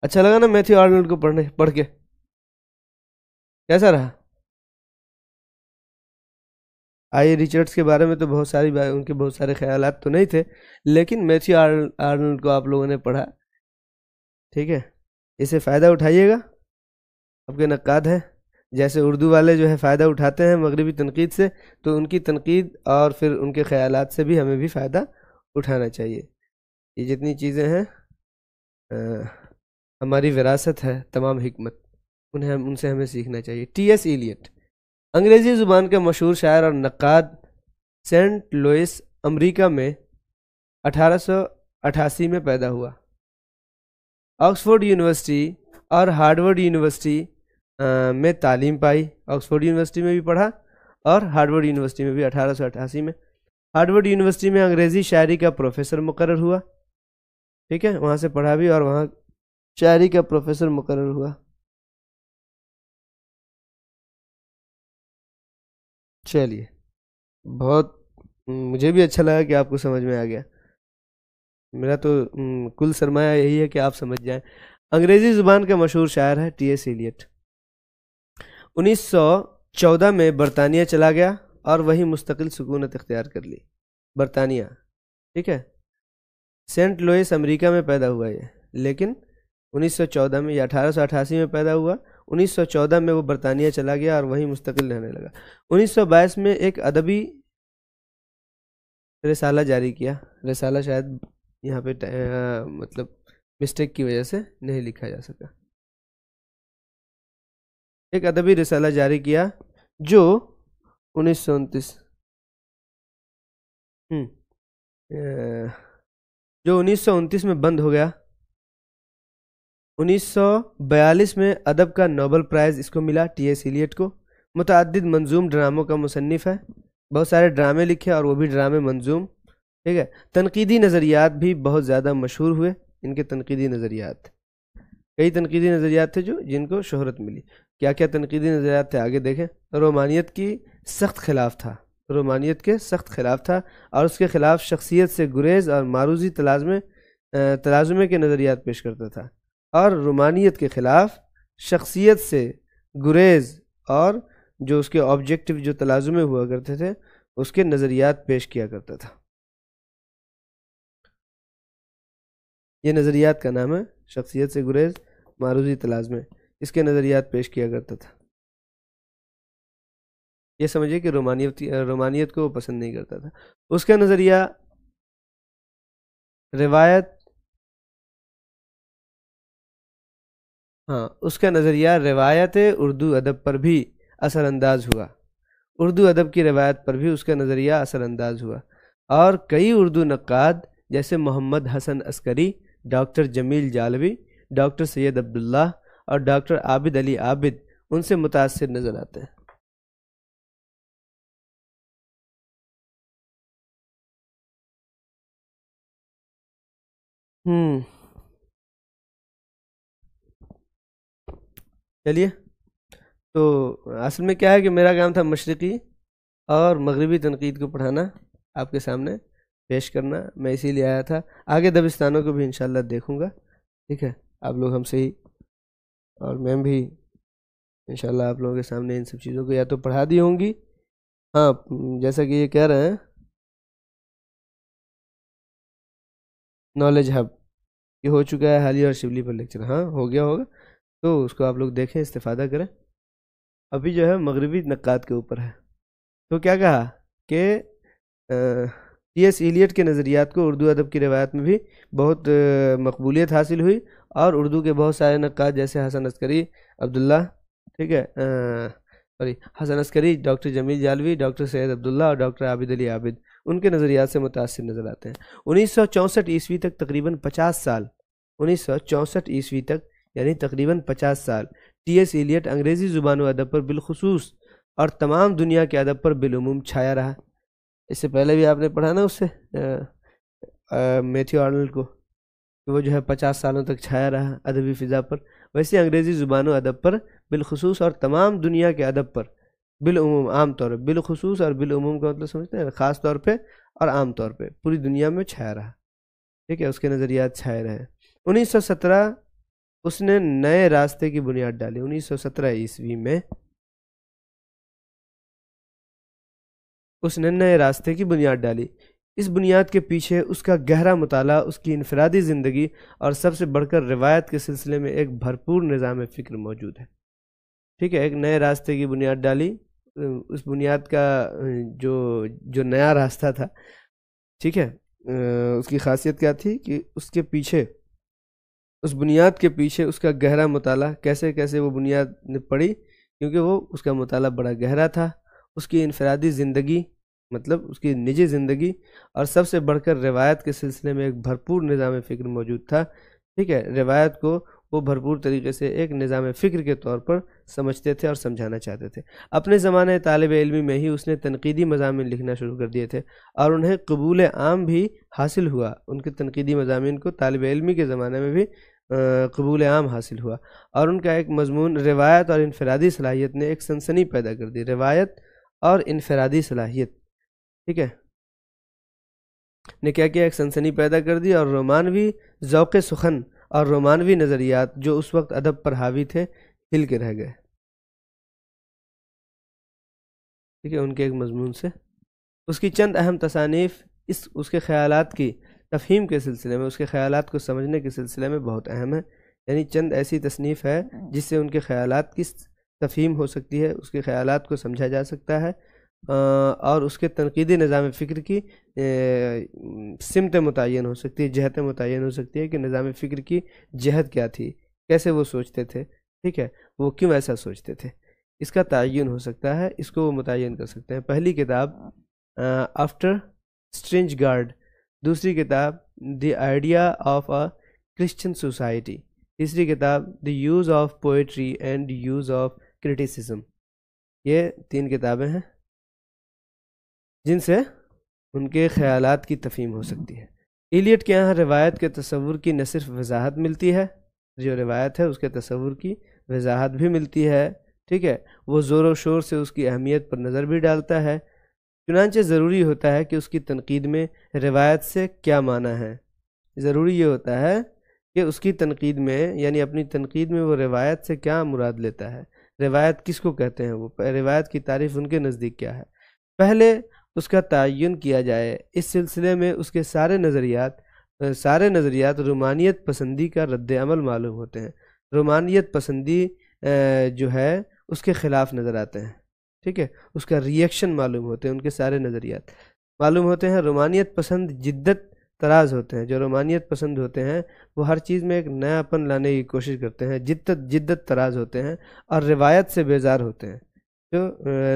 اچھا لگا نا میتھیو آرنلڈ کو پڑھ کے؟ کیسا رہا؟ آئی ریچرڈس کے بارے میں تو بہت ساری ان کے بہت سارے خیالات تو نہیں تھے، لیکن میتھیو آرنلڈ کو آپ لوگوں نے پڑھا. ٹھیک ہے، اسے فائدہ اٹھائیے گا. آپ کے نقاد ہیں جیسے اردو والے جو ہے فائدہ اٹھاتے ہیں مغربی تنقید سے، تو ان کی تنقید اور پھر ان کے خیالات سے بھی ہمیں بھی فائدہ اٹھانا چاہیے. یہ جتنی چیزیں ہیں ہماری وراثت ہے، تمام حکمت، ان سے ہمیں سیکھنا چاہیے. ٹی ایس ایلیٹ انگریزی زبان کا مشہور شاعر اور نقاد، سینٹ لوئس امریکہ میں 1888 میں پیدا ہوا. آکسفورڈ یونیورسٹی اور ہارڈورڈ یونیورسٹی میں تعلیم پائی. آکسفورڈ یونیورسٹی میں بھی پڑھا اور ہارڈورڈ یونیورسٹی میں بھی 1888 میں. ہارڈورڈ یونیورسٹی میں انگریزی شاعری کا پروفیسر مقرر ہوا. ٹھیک ہے، وہاں سے پڑھا بھی اور وہاں شاعری کا پروفیسر مقرر ہوا. چلیے، بہت مجھے بھی اچھا لگا کہ آپ کو سمجھ میں آ گیا. میرا تو کل سرمایہ یہی ہے کہ آپ سمجھ جائیں. انگریزی زبان کا مشہور شاعر ہے ٹی ایس ایلیٹ. 1914 میں برطانیہ چلا گیا اور وہیں مستقل سکونت اختیار کر لی. برطانیہ، ٹھیک ہے، سینٹ لوئس امریکہ میں پیدا ہوا یہ، لیکن 1914 میں، یا 1888 میں پیدا ہوا. 1914 میں وہ برطانیہ چلا گیا اور وہیں مستقل رہنے لگا. 1922 میں ایک ادبی رسالہ جاری کیا. رسالہ شاید یہاں پہ مطلب مسٹیک کی وجہ سے نہیں لکھا جا سکا. ایک ادبی رسالہ جاری کیا جو 1929 میں بند ہو گیا. 1942 میں ادب کا نوبل پرائز اس کو ملا، ٹی ایس ایلیٹ کو. متعدد منظوم ڈراموں کا مصنف ہے، بہت سارے ڈرامے لکھے اور وہ بھی ڈرامے منظوم. ٹھیک ہے، تنقیدی نظریات بھی بہت زیادہ مشہور ہوئے. ان کے تنقیدی نظریات، کئی تنقیدی نظریات تھے جن کو شہرت ملی. کیا کیا تنقیدی نظریات تھے آگے دیکھیں. رومانیت کی سخت خلاف تھا، رومانیت کے سخت خلاف تھا اور اس کے خلاف شخصیت سے گریز اور معروضی تلازمے کے نظریات پیش کرتا تھا. اور رومانیت کے خلاف شخصیت سے گریز اور جو اس کے آبجیکٹو جو تلازمے ہوا کرتے تھے اس کے نظریات پیش کیا کرتا تھا. یہ نظریات کا نام ہے شخصیت سے گریز، معروضی تلازمے. اس کے نظریات پیش کیا کرتا تھا. یہ سمجھے کہ رومانیت کو وہ پسند نہیں کرتا تھا. اس کا نظریہ روایت اردو ادب پر بھی اثر انداز ہوا. اردو ادب کی روایت پر بھی اس کا نظریہ اثر انداز ہوا اور کئی اردو نقاد جیسے محمد حسن عسکری، ڈاکٹر جمیل جالوی، ڈاکٹر سید عبداللہ اور ڈاکٹر عابد علی عابد ان سے متاثر نظر آتے ہیں. چلیے، تو اصل میں کیا ہے کہ میرا کام تھا مشرقی اور مغربی تنقید کو پڑھانا، آپ کے سامنے پیش کرنا. میں اسی لیے آیا تھا. آگے دبستانوں کو بھی انشاءاللہ دیکھوں گا. ٹھیک ہے، آپ لوگ ہم سے ہی اور میم بھی انشاءاللہ آپ لوگوں کے سامنے ان سب چیزوں کو یا تو پڑھا دی ہوں گی. ہاں، جیسا کہ یہ کہہ رہے ہیں نالج ہب یہ ہو چکا ہے حالیہ اور شبلی پر لیکچر. ہاں، ہو گیا ہوگا. تو اس کو آپ لوگ دیکھیں، استفادہ کریں. ابھی جو ہے مغربی نقاد کے اوپر ہے. تو کیا کہا کہ ٹی ایس ایلیٹ کے نظریات کو اردو ادب کی روایت میں بھی بہت مقبولیت حاصل ہوئی، اور اردو کے بہت سارے نقاد جیسے حسن عسکری، عبداللہ، ٹھیک ہے، حسن عسکری، ڈاکٹر جمیل جالوی، ڈاکٹر سید عبداللہ اور ڈاکٹر عابد علی عابد ان کے نظریات سے متاثر نظر آتے ہیں. 1964 عیسوی تک تقریباً 50 سال، 1964 عیسوی تک یعنی تقریباً 50 سال ٹی ایس ایلیٹ انگریزی زبان و ادب پر بالخصوص اور تمام دنیا کے ادب پر بالعموم چھایا رہا. اس سے پہلے بھی آپ نے پڑھا نا اس سے میتھیو آرنلڈ کو، کہ وہ جو ہے 50 سالوں تک چھایا رہا ادبی فضا پر. ویسے انگریزی زبان و ادب پر بالخصوص اور تمام دنیا کے ادب پر بالعموم، عام طور پہ بالخصوص اور بالعموم کا مطلب سمجھتے ہیں، خاص طور پہ اور عام طور پہ پوری دنیا میں چھایا رہا. ٹھیک ہے، اس کے نظریات چھائے رہے. 1917 اس نے نئے راستے کی بنیاد ڈالی. 1917 عیسوی میں اس نے نئے راستے کی بنیاد ڈالی. اس بنیاد کے پیچھے اس کا گہرا مطالعہ، اس کی انفرادی زندگی اور سب سے بڑھ کر روایت کے سلسلے میں ایک بھرپور نظام فکر موجود ہے. ٹھیک ہے، ایک نئے راستے کی بنیاد ڈالی. اس بنیاد کا جو نیا راستہ تھا، ٹھیک ہے، اس کی خاصیت کیا تھی کہ اس کے پیچھے، اس بنیاد کے پیچھے اس کا گہرا مطالعہ. کیسے کیسے وہ بنیاد پڑی؟ کیونکہ وہ اس کا مطالعہ بڑا گہرا تھا. اس کی انفرادی زندگی مطلب اس کی نجی زندگی اور سب سے بڑھ کر روایت کے سلسلے میں ایک بھرپور نظام فکر موجود تھا. ٹھیک ہے، روایت کو وہ بھرپور طریقے سے ایک نظام فکر کے طور پر سمجھتے تھے اور سمجھانا چاہتے تھے. اپنے زمانے طالب علمی میں ہی اس نے تنقیدی مضامین لکھنا شروع کر دیے تھے اور انہیں قبول عام بھی حاصل ہوا. ان کے تنقیدی مضامین کو طالب علمی کے زمانے میں بھی قبول عام حاصل ہوا، اور ان کا ایک مضمون روایت اور انفرادی صلاحیت نے ایک سنسنی پیدا کر دی. روایت اور انفرادی صلاحیت، ٹھیک ہے، نے کیا کیا؟ ایک سنسنی پیدا کر دی، اور رومانوی ذوق سخن اور رومانوی نظریات جو اس وقت ادب پر حاوی تھے ہل کے رہ گئے. ٹھیک ہے، ان کے ایک مضمون سے. اس کی چند اہم تصانیف اس کے خیالات کی تفہیم کے سلسلے میں، اس کے خیالات کو سمجھنے کے سلسلے میں بہت اہم ہے. یعنی چند ایسی تصنیف ہے جس سے ان کے خیالات کی تفہیم ہو سکتی ہے، اس کے خیالات کو سمجھا جا سکتا ہے، اور اس کے تنقیدی نظام فکر کی سمت متعین ہو سکتی ہے، جہت متعین ہو سکتی ہے کہ نظام فکر کی جہت کیا تھی، کیسے وہ سوچتے تھے، ٹھیک ہے، وہ کیوں ایسا سوچتے تھے، اس کا تعین ہو سکتا ہے، اس کو وہ متعین کر سکتے ہیں. پہلی کتاب آفٹر اسٹرنج گارڈ، دوسری کتاب the idea of a Christian society, تیسری کتاب the use of poetry and use of criticism. یہ 3 کتابیں ہیں جن سے ان کے خیالات کی تفہیم ہو سکتی ہے. ایلیٹ کے یہاں روایت کے تصور کی نہ صرف وضاحت ملتی ہے، جو روایت ہے اس کے تصور کی وضاحت بھی ملتی ہے، ٹھیک ہے، وہ زور و شور سے اس کی اہمیت پر نظر بھی ڈالتا ہے. چنانچہ ضروری ہوتا ہے کہ اس کی تنقید میں روایت سے کیا معنی ہے. ضروری یہ ہوتا ہے کہ اس کی تنقید میں، یعنی اپنی تنقید میں، وہ روایت سے کیا مراد لیتا ہے، روایت کس کو کہتے ہیں، وہ روایت کی تعریف ان کے نزدیک کیا ہے. پہلے اس کا تعین کیا جائے. اس سلسلے میں اس کے سارے نظریات رومانیت پسندی کا رد عمل معلوم ہوتے ہیں. رومانیت پسندی جو ہے اس کے خلاف نظر آتے ہیں، ٹھیک ہے، اس کا ریئیکشن معلوم ہوتے ہیں، ان کے سارے نظریات معلوم ہوتے ہیں. رومانیت پسند جدت تراز ہوتے ہیں. جو رومانیت پسند ہوتے ہیں وہ ہر چیز میں ایک نیا پن لانے کی کوشش کرتے ہیں، جدت تراز ہوتے ہیں، اور روایت سے بیزار ہوتے ہیں. جو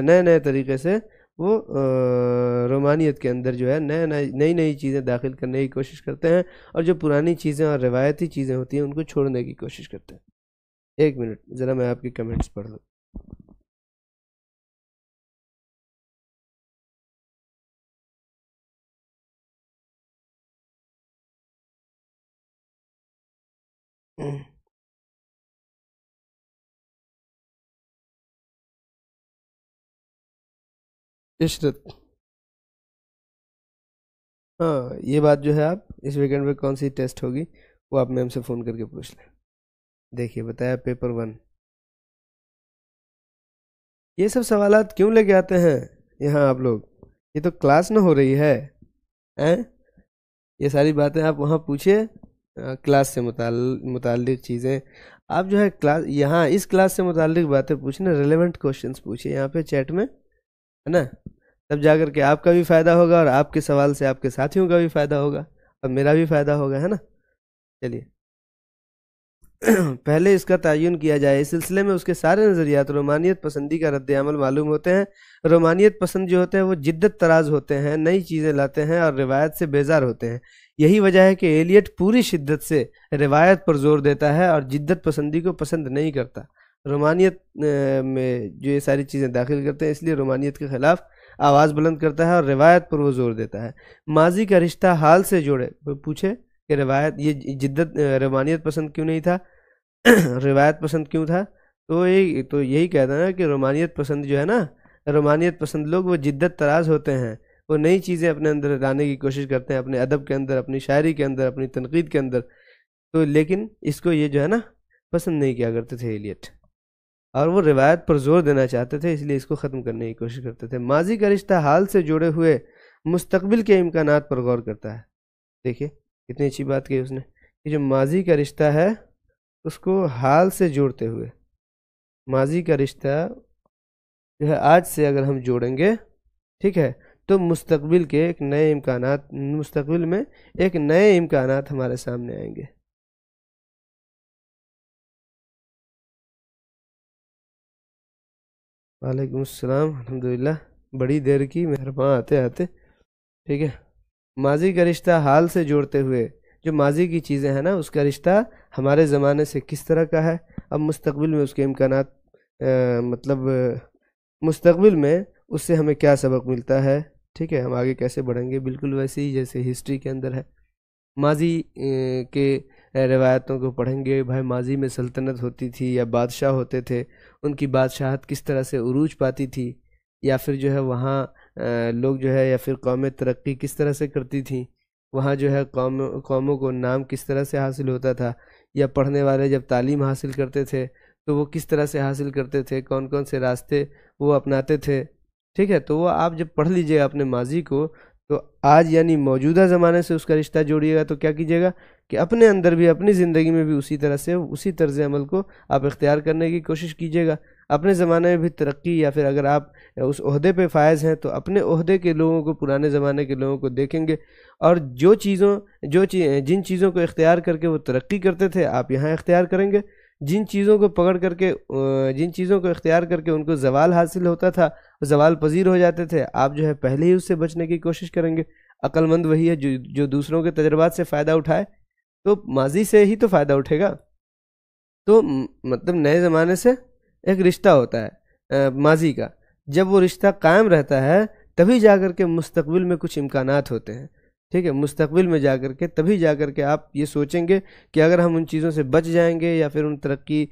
نئے طریقے سے وہ رومانیت کے اندر جو ہے نئی چیزیں داخل کرنے کی کوشش کرتے ہیں، اور جو پرانی چیزیں اور روایتی چیزیں ہوتی ہیں ان کو چھوڑنے کی کوشش کرتے ہیں. 1 منٹ ذرا میں آپ کی کمنٹس پڑھ لوں. عشرت، ہاں یہ بات جو ہے آپ اس ویکنڈ میں کون سی ٹیسٹ ہوگی وہ آپ میم سے فون کر کے پوچھ لیں. دیکھیے بتایا پیپر 1. یہ سب سوالات کیوں لے کے آتے ہیں یہاں آپ لوگ؟ یہ تو کلاس نہ ہو رہی ہے. یہ ساری باتیں آپ وہاں پوچھئے، کلاس سے متعلق چیزیں آپ جو ہے کلاس یہاں اس کلاس سے متعلق باتیں پوچھنا، ریلیونٹ کوشچنس پوچھیے یہاں پہ چیٹ میں، ہے نا، تب جا کر کے آپ کا بھی فائدہ ہوگا اور آپ کے سوال سے آپ کے ساتھیوں کا بھی فائدہ ہوگا اور میرا بھی فائدہ ہوگا، ہے نا۔ چلیے پہلے اس کا تعین کیا جائے، اس سلسلے میں اس کے سارے نظریات رومانیت پسندی کا رد عمل معلوم ہوتے ہیں۔ رومانیت پسند جو ہوتے ہیں وہ جدت طراز ہوتے ہیں، نئی چیزیں لاتے ہیں اور روایت سے بیزار ہوتے ہیں۔ یہی وجہ ہے کہ ایلیٹ پوری شدت سے روایت پر زور دیتا ہے اور جدت پسندی کو پسند نہیں کرتا۔ رومانیت میں جو یہ ساری چیزیں داخل کرتے ہیں، اس لیے رومانیت کے خلاف آواز بلند کرتا ہے اور روایت پر وہ زور دیتا ہے۔ ماضی کا رشتہ حال سے جوڑے، پوچھے کہ روایت یہ جدت رومانیت پسند کیوں نہیں تھا، روایت پسند کیوں تھا، تو یہی کہتا ہے کہ رومانیت پسند جو ہے نا، رومانیت پسند لوگ وہ جدت طراز ہوتے ہیں، وہ نئی چیزیں اپنے اندر لانے کی کوشش کرتے ہیں، اپنے ادب کے اندر، اپنی شاعری کے اندر، اپنی تنقید کے اندر، تو لیکن اس کو یہ جو ہے نا پسند نہیں کیا کرتے تھے ایلیٹ، اور وہ روایت پر زور دینا چاہتے تھے، اس لیے اس کو ختم کرنے کی کوشش کرتے تھے۔ ماضی کا رشتہ حال سے جڑے ہوئے مستقبل کے امکانات پر غور کرتا ہے۔ دیکھیے کتنی اچھی بات کی اس نے، کہ جو ماضی کا رشتہ ہے اس کو حال سے جوڑتے ہوئے، ماضی کا رشتہ جو ہے آج سے اگر ہم جوڑیں گے، ٹھیک ہے، تو مستقبل کے ایک نئے امکانات، مستقبل میں ایک نئے امکانات ہمارے سامنے آئیں گے۔ وعلیکم السلام، الحمدللہ، بڑی دیر کی، مہربان آتے آتے، ٹھیک ہے۔ ماضی کا رشتہ حال سے جوڑتے ہوئے، جو ماضی کی چیزیں ہیں نا اس کا رشتہ ہمارے زمانے سے کس طرح کا ہے، اب مستقبل میں اس کے امکانات، مطلب مستقبل میں اس سے ہمیں کیا سبق ملتا ہے، ٹھیک ہے، ہم آگے کیسے بڑھیں گے، بالکل ویسے ہی جیسے ہسٹری کے اندر ہے۔ ماضی کے روایتوں کو پڑھیں گے، بھائی ماضی میں سلطنت ہوتی تھی یا بادشاہ ہوتے تھے، ان کی بادشاہت کس طرح سے عروج پاتی تھی، یا پھر جو ہے وہاں لوگ جو ہے یا پھر قومیں ترقی کس طرح سے کرتی تھیں، وہاں جو ہے قوموں کو نام کس طرح سے حاصل ہوتا تھا، یا پڑھنے والے جب تعلیم حاصل کرتے تھے تو وہ کس طرح سے حاصل کرتے تھے، کون کون سے راستے وہ اپناتے تھے، ٹھیک ہے۔ تو وہ آپ جب پڑھ لیجئے اپنے ماضی کو، تو آج یعنی موجودہ زمانے سے اس کا رشتہ جوڑیے گا، تو کیا کیجیے گا کہ اپنے اندر بھی، اپنی زندگی میں بھی اسی طرح سے، اسی طرز عمل کو آپ اختیار کرنے کی کوشش کیجیے گا۔ اپنے زمانے میں بھی ترقی، یا پھر اگر آپ اس عہدے پہ فائز ہیں تو اپنے عہدے کے لوگوں کو، پرانے زمانے کے لوگوں کو دیکھیں گے، اور جن چیزوں کو اختیار کر کے وہ ترقی کرتے تھے آپ یہاں اختیار کریں گے، جن چیزوں کو پکڑ کر کے، جن چیزوں کو اختیار کر کے ان کو زوال حاصل ہوتا تھا، زوال پذیر ہو جاتے تھے، آپ جو ہے پہلے ہی اس سے بچنے کی کوشش کریں گے۔ عقل مند وہی ہے جو دوسروں کے تجربات سے فائدہ اٹھائے، تو ماضی سے ہی تو فائدہ اٹھے گا۔ تو مطلب نئے زمانے سے ایک رشتہ ہوتا ہے ماضی کا، جب وہ رشتہ قائم رہتا ہے تبھی جا کر کے مستقبل میں کچھ امکانات ہوتے ہیں، ٹھیک ہے۔ مستقبل میں جا کر کے، تبھی جا کر کے آپ یہ سوچیں گے کہ اگر ہم ان چیزوں سے بچ جائیں گے یا پھر ان ترقی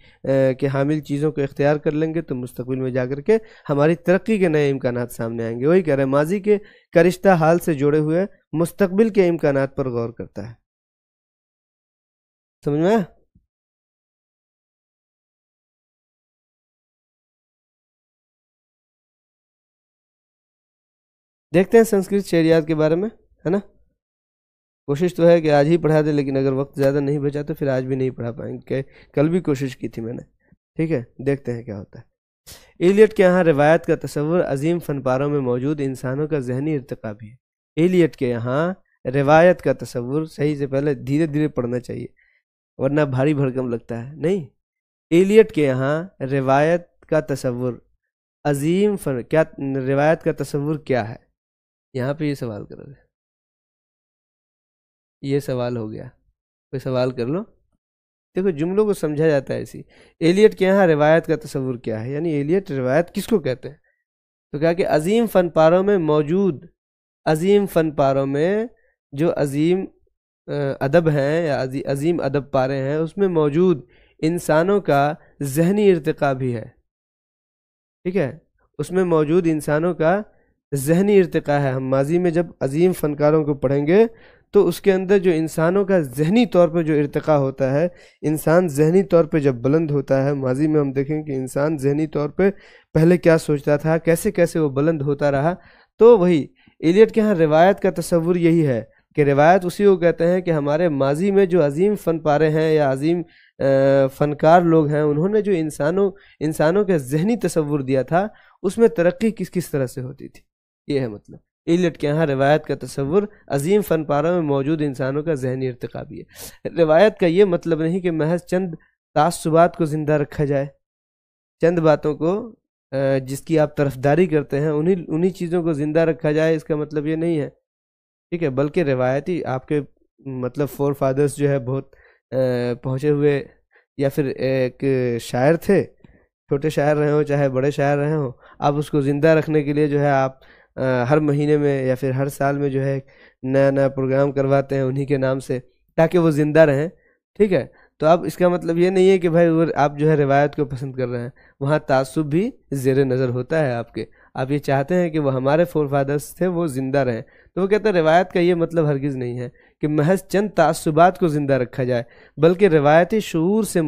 کے حامل چیزوں کو اختیار کر لیں گے، تو مستقبل میں جا کر کے ہماری ترقی کے نئے امکانات سامنے آئیں گے۔ وہی کہہ رہے ہیں ماضی کا رشتہ حال سے جوڑے ہوئے مستقبل کے امکانات پر غور کرتا ہے۔ سمجھ میں آیا؟ دیکھتے ہیں سنسکرت شعریات کے بارے میں، ہے نا۔ کوشش تو ہے کہ آج ہی پڑھا دیں، لیکن اگر وقت زیادہ نہیں بچا تو پھر آج بھی نہیں پڑھا پائیں گے، کل بھی کوشش کی تھی میں نے، ٹھیک ہے۔ دیکھتے ہیں کیا ہوتا ہے۔ ایلیٹ کے یہاں روایت کا تصور عظیم فن پاروں میں موجود انسانوں کا ذہنی ارتقا بھی ہے۔ ایلیٹ کے یہاں روایت کا تصور، صحیح سے پہلے دھیرے دھیرے پڑھنا چاہیے ورنہ بھاری بھرکم لگتا ہے، نہیں۔ ایلیٹ کے یہاں روایت کا تصور عظیم فن، کیا روایت کا تصور کیا ہے، یہاں پہ یہ سوال کرو گے، یہ سوال ہو گیا، کوئی سوال کر لو۔ دیکھو جملوں کو سمجھا جاتا ہے ایسی۔ ایلیٹ کے یہاں روایت کا تصور کیا ہے، یعنی ایلیٹ روایت کس کو کہتے ہیں، تو کہا کہ عظیم فن پاروں میں موجود، عظیم فن پاروں میں جو عظیم ادب ہیں یا عظیم ادب پارے ہیں، اس میں موجود انسانوں کا ذہنی ارتقا بھی ہے، ٹھیک ہے، اس میں موجود انسانوں کا ذہنی ارتقا ہے۔ ہم ماضی میں جب عظیم فنکاروں کو پڑھیں گے تو اس کے اندر جو انسانوں کا ذہنی طور پہ جو ارتقا ہوتا ہے، انسان ذہنی طور پہ جب بلند ہوتا ہے، ماضی میں ہم دیکھیں کہ انسان ذہنی طور پہ پہلے کیا سوچتا تھا، کیسے کیسے وہ بلند ہوتا رہا، تو وہی ایلیٹ کے ہاں روایت کا تصور یہی ہے کہ روایت اسی کو کہتے ہیں کہ ہمارے ماضی میں جو عظیم فن پارے ہیں یا عظیم فنکار لوگ ہیں انہوں نے جو انسانوں کا ذہنی تصور دیا تھا اس میں ترقی کس کس طرح سے ہوتی تھی، یہ ہے مطلب۔ ایلیٹ کے یہاں روایت کا تصور عظیم فن پاروں میں موجود انسانوں کا ذہنی ارتقا بھی ہے۔ روایت کا یہ مطلب نہیں کہ محض چند تعصبات کو زندہ رکھا جائے، چند باتوں کو جس کی آپ طرفداری کرتے ہیں انہی چیزوں کو زندہ رکھا جائے، اس کا مطلب یہ نہیں ہے، ٹھیک ہے، بلکہ روایتی آپ کے مطلب فور فادرز جو ہے بہت پہنچے ہوئے یا پھر ایک شاعر تھے، چھوٹے شاعر رہے ہوں چاہے بڑے شاعر رہے ہوں، آپ اس کو زندہ رکھنے کے لیے جو ہے آپ ہر مہینے میں یا پھر ہر سال میں جو ہے نیا نیا پروگرام کرواتے ہیں انہی کے نام سے تاکہ وہ زندہ رہیں، ٹھیک ہے۔ تو اب اس کا مطلب یہ نہیں ہے کہ بھائی آپ جو ہے روایت کو پسند کر رہے ہیں، وہاں تعصب بھی زیر نظر ہوتا ہے آپ یہ چاہتے ہیں کہ وہ ہمارے فور فادرز تھے وہ زندہ رہیں، تو وہ کہتے ہیں روایت کا یہ مطلب ہرگز نہیں ہے کہ محض چند تعصبات کو زندہ رکھا جائے، بلکہ روایتی شعور سے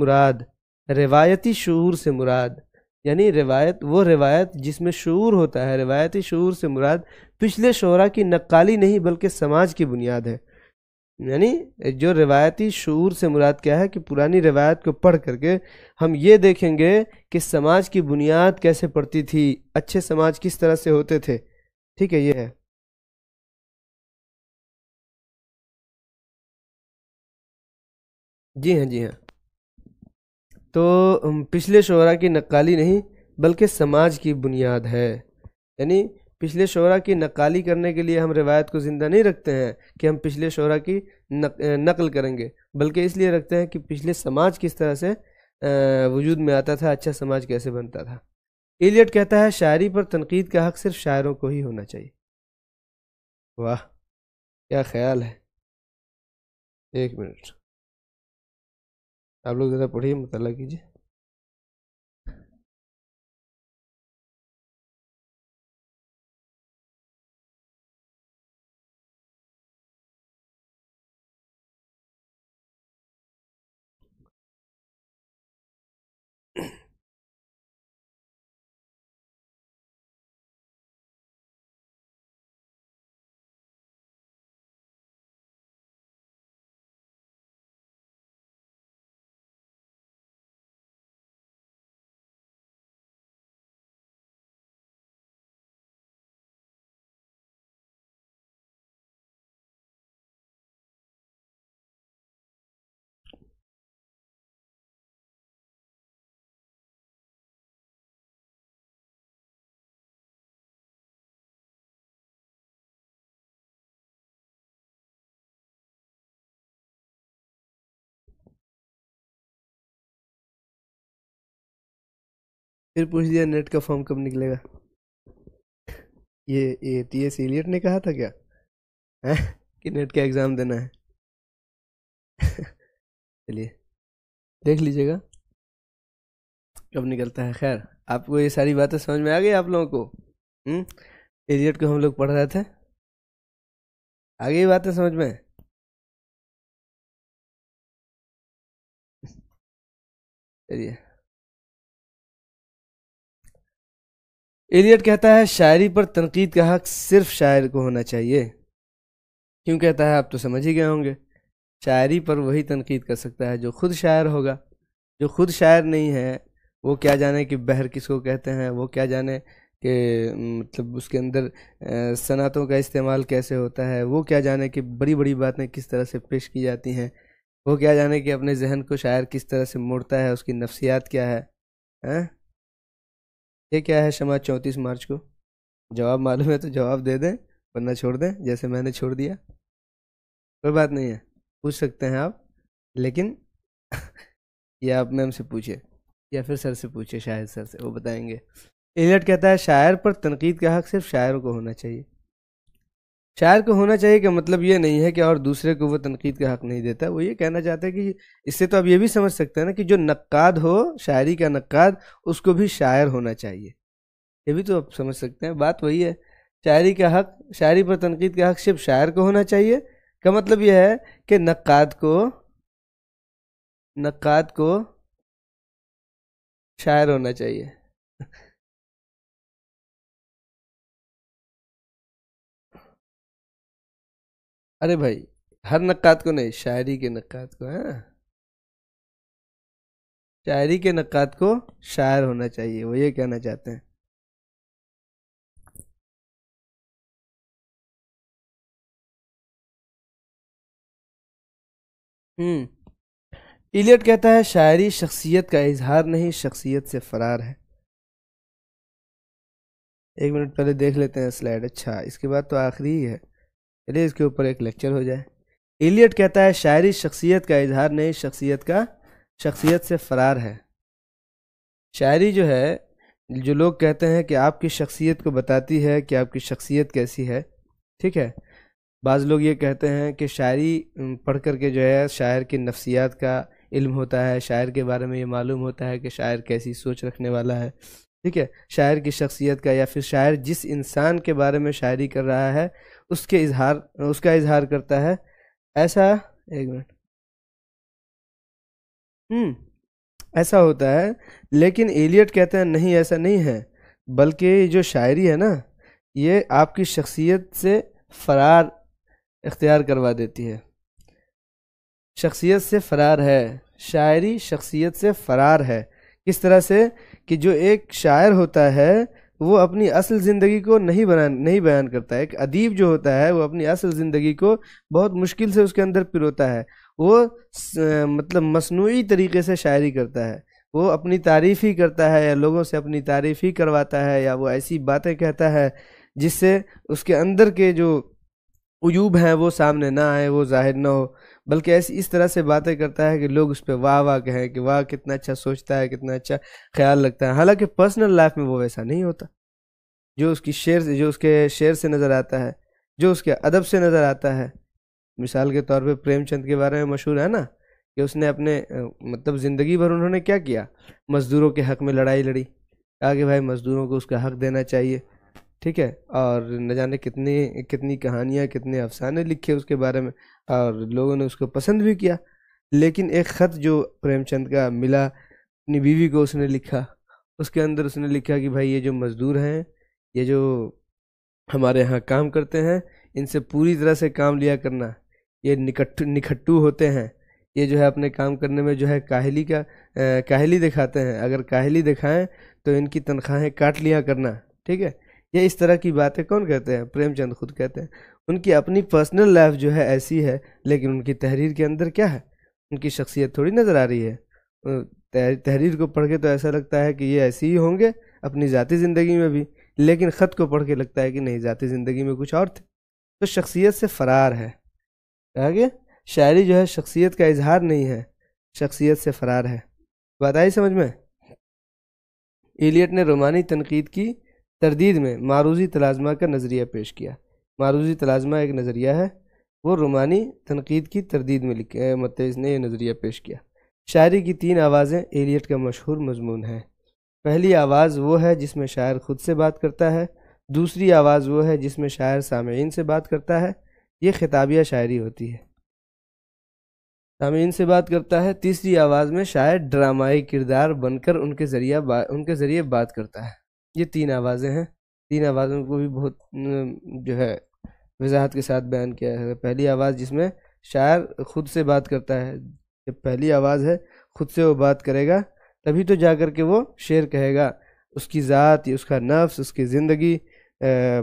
مراد یعنی روایت جس میں شعور ہوتا ہے، روایتی شعور سے مراد پچھلے شعراء کی نقالی نہیں بلکہ سماج کی بنیاد ہے۔ یعنی جو روایتی شعور سے مراد کیا ہے کہ پرانی روایت کو پڑھ کر کے ہم یہ دیکھیں گے کہ سماج کی بنیاد کیسے پڑتی تھی، اچھے سماج کس طرح سے ہوتے تھے، ٹھیک ہے، یہ ہے۔ جی ہاں، جی ہاں، تو پچھلے شعراء کی نقالی نہیں بلکہ سماج کی بنیاد ہے، یعنی پچھلے شعراء کی نقالی کرنے کے لیے ہم روایت کو زندہ نہیں رکھتے ہیں کہ ہم پچھلے شعراء کی نقل کریں گے، بلکہ اس لیے رکھتے ہیں کہ پچھلے سماج کس طرح سے وجود میں آتا تھا، اچھا سماج کیسے بنتا تھا۔ ایلیٹ کہتا ہے شاعری پر تنقید کا حق صرف شاعروں کو ہی ہونا چاہیے۔ واہ، کیا خیال ہے! ایک منٹ، آپ لوگ ذرا پڑھیے، مطالعہ کیجیے۔ پھر پوچھ دیا نیٹ کا فارم کب نکلے گا؟ یہ ٹی ایس ایلیٹ نے کہا تھا کیا کہ نیٹ کا ایگزام دینا ہے؟ چلیے دیکھ لیجیے گا کب نکلتا ہے۔ خیر، آپ کو یہ ساری باتیں سمجھ میں آ گئی آپ لوگوں کو؟ ایلیٹ کو ہم لوگ پڑھ رہے تھے، آ گئی باتیں سمجھ میں؟ چلیے، ایلیٹ کہتا ہے شاعری پر تنقید کا حق صرف شاعر کو ہونا چاہیے۔ کیوں کہتا ہے آپ تو سمجھ ہی گئے ہوں گے، شاعری پر وہی تنقید کر سکتا ہے جو خود شاعر ہوگا، جو خود شاعر نہیں ہے وہ کیا جانے کہ بحر کس کو کہتے ہیں، وہ کیا جانے کہ مطلب اس کے اندر صنعتوں کا استعمال کیسے ہوتا ہے، وہ کیا جانے کہ بڑی بڑی باتیں کس طرح سے پیش کی جاتی ہیں، وہ کیا جانے کہ اپنے ذہن کو شاعر کس طرح سے موڑتا ہے، اس کی نفسیات کیا ہے۔ یہ کیا ہے شمع 34 مارچ کو؟ جواب معلوم ہے تو جواب دے دیں، ورنہ چھوڑ دیں جیسے میں نے چھوڑ دیا، کوئی بات نہیں ہے، پوچھ سکتے ہیں آپ، لیکن یا آپ میم سے پوچھیں یا پھر سر سے پوچھیں، شاہد سر سے، وہ بتائیں گے۔ ایلیٹ کہتا ہے شاعر پر تنقید کا حق صرف شاعروں کو ہونا چاہیے۔ شاعر کو ہونا چاہیے کہ مطلب یہ نہیں ہے کہ اور دوسرے کو وہ تنقید کا حق نہیں دیتا، وہ یہ کہنا چاہتا ہے کہ اس سے تو آپ یہ بھی سمجھ سکتے ہیں نا کہ جو نقاد ہو، شاعری کا نقاد، اس کو بھی شاعر ہونا چاہیے، یہ بھی تو آپ سمجھ سکتے ہیں، بات وہی ہے۔ شاعری پر تنقید کا حق صرف شاعر کو ہونا چاہیے کا مطلب یہ ہے کہ نقاد کو شاعر ہونا چاہیے۔ ارے بھائی، ہر نقاد کو نہیں، شاعری کے نقاد کو، ہاں شاعری کے نقاد کو شاعر ہونا چاہیے، وہ یہ کہنا چاہتے ہیں۔ ایلیٹ کہتا ہے شاعری شخصیت کا اظہار نہیں، شخصیت سے فرار ہے۔ ایک منٹ پہلے دیکھ لیتے ہیں سلائیڈ، اچھا اس کے بعد تو آخری ہی ہے، چلیے اس کے اوپر ایک لیکچر ہو جائے۔ ایلیٹ کہتا ہے شاعری شخصیت کا اظہار نہیں، شخصیت سے فرار ہے۔ شاعری جو ہے، جو لوگ کہتے ہیں کہ آپ کی شخصیت کو بتاتی ہے کہ آپ کی شخصیت کیسی ہے، ٹھیک ہے، بعض لوگ یہ کہتے ہیں کہ شاعری پڑھ کر کے جو ہے شاعر کی نفسیات کا علم ہوتا ہے، شاعر کے بارے میں یہ معلوم ہوتا ہے کہ شاعر کیسی سوچ رکھنے والا ہے، ٹھیک ہے، شاعر کی شخصیت کا، یا پھر شاعر جس انسان کے بارے میں شاعری کر رہا ہے اس کا اظہار کرتا ہے، ایسا ایک منٹ ایسا ہوتا ہے۔ لیکن ایلیٹ کہتے ہیں نہیں، ایسا نہیں ہے، بلکہ یہ جو شاعری ہے نا، یہ آپ کی شخصیت سے فرار اختیار کروا دیتی ہے، شخصیت سے فرار ہے، شاعری شخصیت سے فرار ہے۔ کس طرح سے کہ جو ایک شاعر ہوتا ہے وہ اپنی اصل زندگی کو نہیں بیان کرتا ہے، ایک ادیب جو ہوتا ہے وہ اپنی اصل زندگی کو بہت مشکل سے اس کے اندر پروتا ہے، وہ مطلب مصنوعی طریقے سے شاعری کرتا ہے، وہ اپنی تعریف ہی کرتا ہے، یا لوگوں سے اپنی تعریف ہی کرواتا ہے، یا وہ ایسی باتیں کہتا ہے جس سے اس کے اندر کے جو عیوب ہیں وہ سامنے نہ آئے، وہ ظاہر نہ ہو، بلکہ اس طرح سے باتیں کرتا ہے کہ لوگ اس پہ واہ واہ کہیں کہ واہ کتنا اچھا سوچتا ہے، کتنا اچھا خیال رکھتا ہے۔ حالانکہ پرسنل لائف میں وہ ویسا نہیں ہوتا، جو اس کے شعر سے نظر آتا ہے، جو اس کے ادب سے نظر آتا ہے۔ مثال کے طور پہ پریم چند کے بارے میں مشہور ہے نا کہ اس نے اپنے مطلب زندگی بھر انہوں نے کیا کیا، مزدوروں کے حق میں لڑائی لڑی، کہا کہ بھائی مزدوروں کو اس کا حق دینا چاہیے، ٹھیک ہے، اور نہ جانے کتنی کہانیاں، کتنے افسانے لکھے اس کے بارے میں، اور لوگوں نے اس کو پسند بھی کیا۔ لیکن ایک خط جو پریم چند کا ملا اپنی بیوی کو، اس نے لکھا، اس کے اندر اس نے لکھا کہ بھائی یہ جو مزدور ہیں، یہ جو ہمارے ہاں کام کرتے ہیں، ان سے پوری طرح سے کام لیا کرنا، یہ نکھٹو ہوتے ہیں، یہ جو ہے اپنے کام کرنے میں جو ہے کاہلی دکھاتے ہیں، اگر کاہلی دکھائیں تو ان کی تنخواہیں کاٹ لیا کرنا، ٹھیک ہے۔ یہ اس طرح کی باتیں کون کہتے ہیں؟ پریم چند خود کہتے ہیں۔ ان کی اپنی پرسنل لائف جو ہے ایسی ہے، لیکن ان کی تحریر کے اندر کیا ہے؟ ان کی شخصیت تھوڑی نظر آ رہی ہے۔ تحریر کو پڑھ کے تو ایسا لگتا ہے کہ یہ ایسے ہی ہوں گے اپنی ذاتی زندگی میں بھی، لیکن خط کو پڑھ کے لگتا ہے کہ نہیں، ذاتی زندگی میں کچھ اور تھے۔ تو شخصیت سے فرار ہے، آگے شاعری جو ہے شخصیت کا اظہار نہیں ہے، شخصیت سے فرار ہے۔ بات آئی سمجھ میں؟ ایلیٹ نے رومانی تنقید کی تردید میں معروضی تلازمہ کا نظریہ پیش کیا۔ معروضی تلازمہ ایک نظریہ ہے، وہ رومانی تنقید کی تردید میں مطلب اس نے یہ نظریہ پیش کیا۔ شاعری کی 3 آوازیں ایلیٹ کا مشہور مضمون ہے۔ پہلی آواز وہ ہے جس میں شاعر خود سے بات کرتا ہے، دوسری آواز وہ ہے جس میں شاعر سامعین سے بات کرتا ہے، یہ خطابیہ شاعری ہوتی ہے، سامعین سے بات کرتا ہے۔ تیسری آواز میں شاعر ڈرامائی کردار بن کر ان کے ذریعے بات کرتا ہے۔ یہ 3 آوازیں ہیں، 3 آوازوں کو بھی بہت جو ہے وضاحت کے ساتھ بیان کیا ہے۔ پہلی آواز جس میں شاعر خود سے بات کرتا ہے، جب پہلی آواز ہے خود سے وہ بات کرے گا تبھی تو جا کر کے وہ شعر کہے گا، اس کی ذات، اس کا نفس، اس کی زندگی،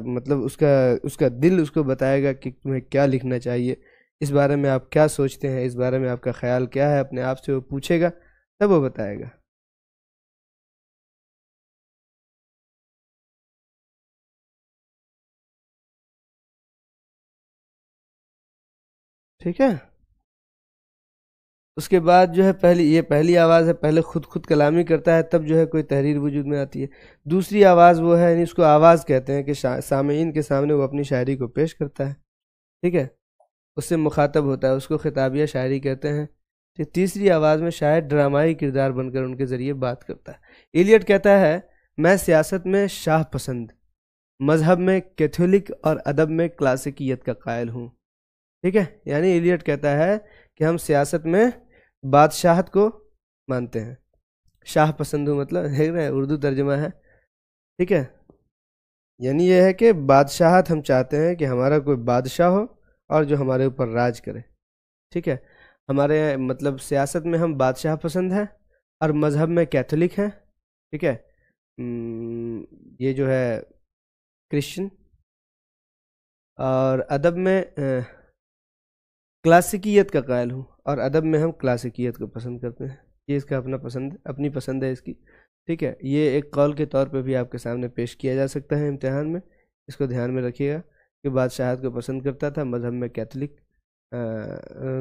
مطلب اس کا دل اس کو بتائے گا کہ تمہیں کیا لکھنا چاہیے، اس بارے میں آپ کیا سوچتے ہیں، اس بارے میں آپ کا خیال کیا ہے، اپنے آپ سے وہ پوچھے گا تب وہ بتائے گا۔ ٹھیک ہے، اس کے بعد جو ہے پہلی آواز ہے، پہلے خود کلامی کرتا ہے، تب جو ہے کوئی تحریر وجود میں آتی ہے۔ دوسری آواز وہ ہے، یعنی اس کو آواز کہتے ہیں کہ سامعین کے سامنے وہ اپنی شاعری کو پیش کرتا ہے، ٹھیک ہے، اس سے مخاطب ہوتا ہے، اس کو خطابیہ شاعری کہتے ہیں۔ تیسری آواز میں شاعر ڈرامائی کردار بن کر ان کے ذریعے بات کرتا ہے۔ ایلیٹ کہتا ہے میں سیاست میں شاہ پسند، مذہب میں کیتھولک اور ادب میں کلاسیکیت کا قائل ہوں، ٹھیک ہے، یعنی ایلیٹ کہتا ہے کہ ہم سیاست میں بادشاہت کو مانتے ہیں، شاہ پسند ہوں مطلب ہے اردو ترجمہ ہے، ٹھیک ہے، یعنی یہ ہے کہ بادشاہت ہم چاہتے ہیں کہ ہمارا کوئی بادشاہ ہو اور جو ہمارے اوپر راج کرے، ٹھیک ہے، ہمارے مطلب سیاست میں ہم بادشاہ پسند ہیں، اور مذہب میں کیتھولک ہیں، ٹھیک ہے، یہ جو ہے کرسچن، اور ادب میں کلاسیکیت کا قائل ہوں، اور ادب میں ہم کلاسیکیت کو پسند کرتے ہیں۔ یہ اس کا اپنی پسند ہے اس کی، ٹھیک ہے۔ یہ ایک قول کے طور پہ بھی آپ کے سامنے پیش کیا جا سکتا ہے امتحان میں، اس کو دھیان میں رکھیے گا کہ بادشاہت کو پسند کرتا تھا، مذہب میں کیتھولک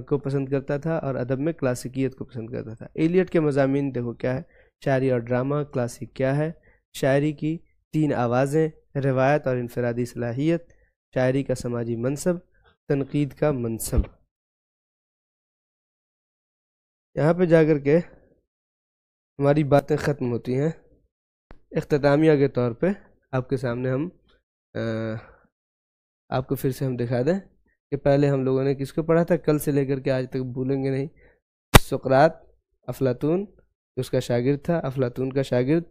کو پسند کرتا تھا، اور ادب میں کلاسیکیت کو پسند کرتا تھا۔ ایلیٹ کے مضامین دیکھو کیا ہے، شاعری اور ڈرامہ۔ کلاسک کیا ہے، شاعری کی 3 آوازیں، روایت اور انفرادی صلاحیت، شاعری کا سماجی منصب، تنقید کا منصب۔ یہاں پہ جا کر کے ہماری باتیں ختم ہوتی ہیں۔ اختتامیہ کے طور پہ آپ کے سامنے ہم آپ کو پھر سے ہم دکھا دیں کہ پہلے ہم لوگوں نے کس کو پڑھا تھا، کل سے لے کر کے آج تک بھولیں گے نہیں۔ سقراط، افلاطون اس کا شاگرد تھا، افلاطون کا شاگرد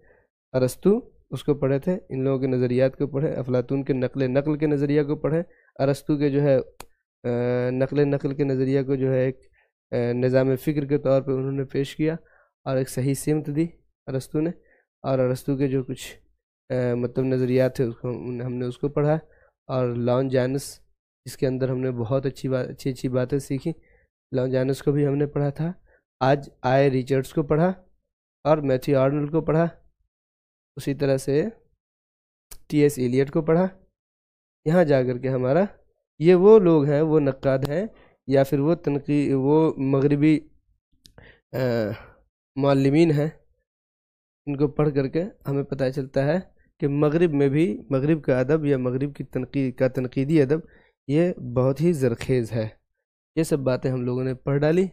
ارسطو، اس کو پڑھے تھے، ان لوگوں کے نظریات کو پڑھے، افلاطون کے نقل کے نظریہ کو پڑھے، ارسطو کے جو ہے نقل کے نظریہ کو جو ہے ایک نظام فکر کے طور پہ انہوں نے پیش کیا اور ایک صحیح سمت دی ارسطو نے، اور ارسطو کے جو کچھ مطلب نظریات تھے اس کو ہم نے اس کو پڑھا، اور لانجانس جس کے اندر ہم نے بہت اچھی باتیں سیکھی، لانجانس کو بھی ہم نے پڑھا تھا۔ آج آئے ریچرڈس کو پڑھا اور میتھیو آرنولڈ کو پڑھا، اسی طرح سے ٹی ایس ایلیٹ کو پڑھا۔ یہاں جا کر کے ہمارا یہ وہ لوگ ہیں، وہ نقاد ہیں یا پھر وہ مغربی معلمین ہیں، ان کو پڑھ کر کے ہمیں پتہ چلتا ہے کہ مغرب میں بھی مغرب کا ادب یا مغرب کی تنقیدی ادب یہ بہت ہی زرخیز ہے۔ یہ سب باتیں ہم لوگوں نے پڑھ ڈالی،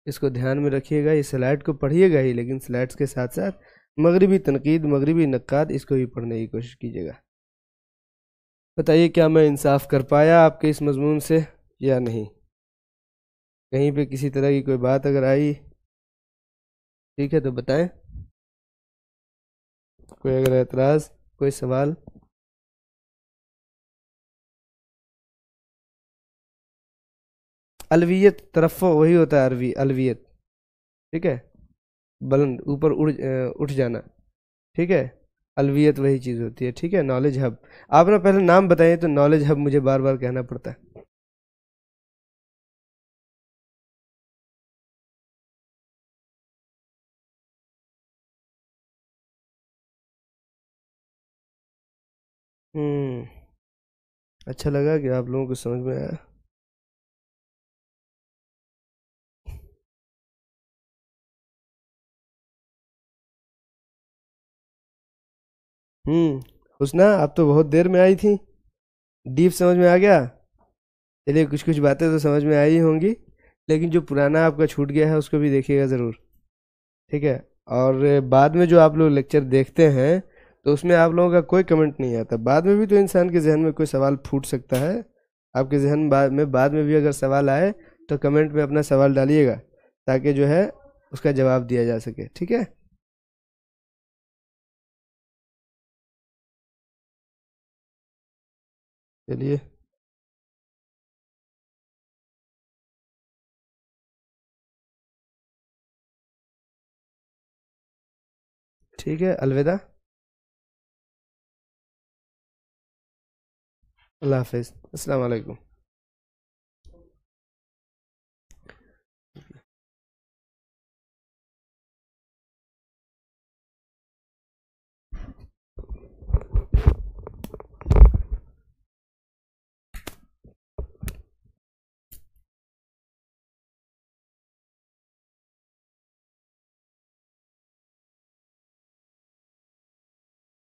اس کو دھیان میں رکھیے گا، یہ سلائڈ کو پڑھیے گا ہی، لیکن سلائڈز کے ساتھ ساتھ مغربی تنقید، مغربی نقاد، اس کو بھی پڑھنے کی کوشش کیجیے گا۔ بتائیے کیا میں انصاف کر پایا آپ کے اس مضمون سے یا نہیں؟ کہیں پہ کسی طرح کی کوئی بات اگر آئی ٹھیک ہے تو بتائیں، کوئی اگر اعتراض، کوئی سوال؟ الویت ترفع وہی ہوتا ہے، الویت، ٹھیک ہے، بلند، اوپر اٹھ جانا، ٹھیک ہے، الویت وہی چیز ہوتی ہے، ٹھیک ہے۔ نالج ہب، آپ نے پہلے نام بتائیے تو نالج ہب مجھے بار بار کہنا پڑتا ہے۔ اچھا لگا کہ آپ لوگوں کو سمجھ میں آیا۔ حسنہ آپ تو بہت دیر میں آئی تھی، ڈیپ سمجھ میں آ گیا؟ چلیے کچھ باتیں تو سمجھ میں آئی ہوں گی، لیکن جو پرانا آپ کا چھوٹ گیا ہے اس کو بھی دیکھیے گا ضرور، ٹھیک ہے۔ اور بعد میں جو آپ لوگ لیکچر دیکھتے ہیں تو اس میں آپ لوگوں کا کوئی کمنٹ نہیں آتا، بعد میں بھی تو انسان کے ذہن میں کوئی سوال پھوٹ سکتا ہے، آپ کے ذہن میں بعد میں بھی اگر سوال آئے تو کمنٹ میں اپنا سوال ڈالیے گا تاکہ جو ہے اس کا جواب دیا جا سکے، ٹھیک ہے۔ چلیے ٹھیک ہے، الوداع، اللہ حافظ، السلام علیکم۔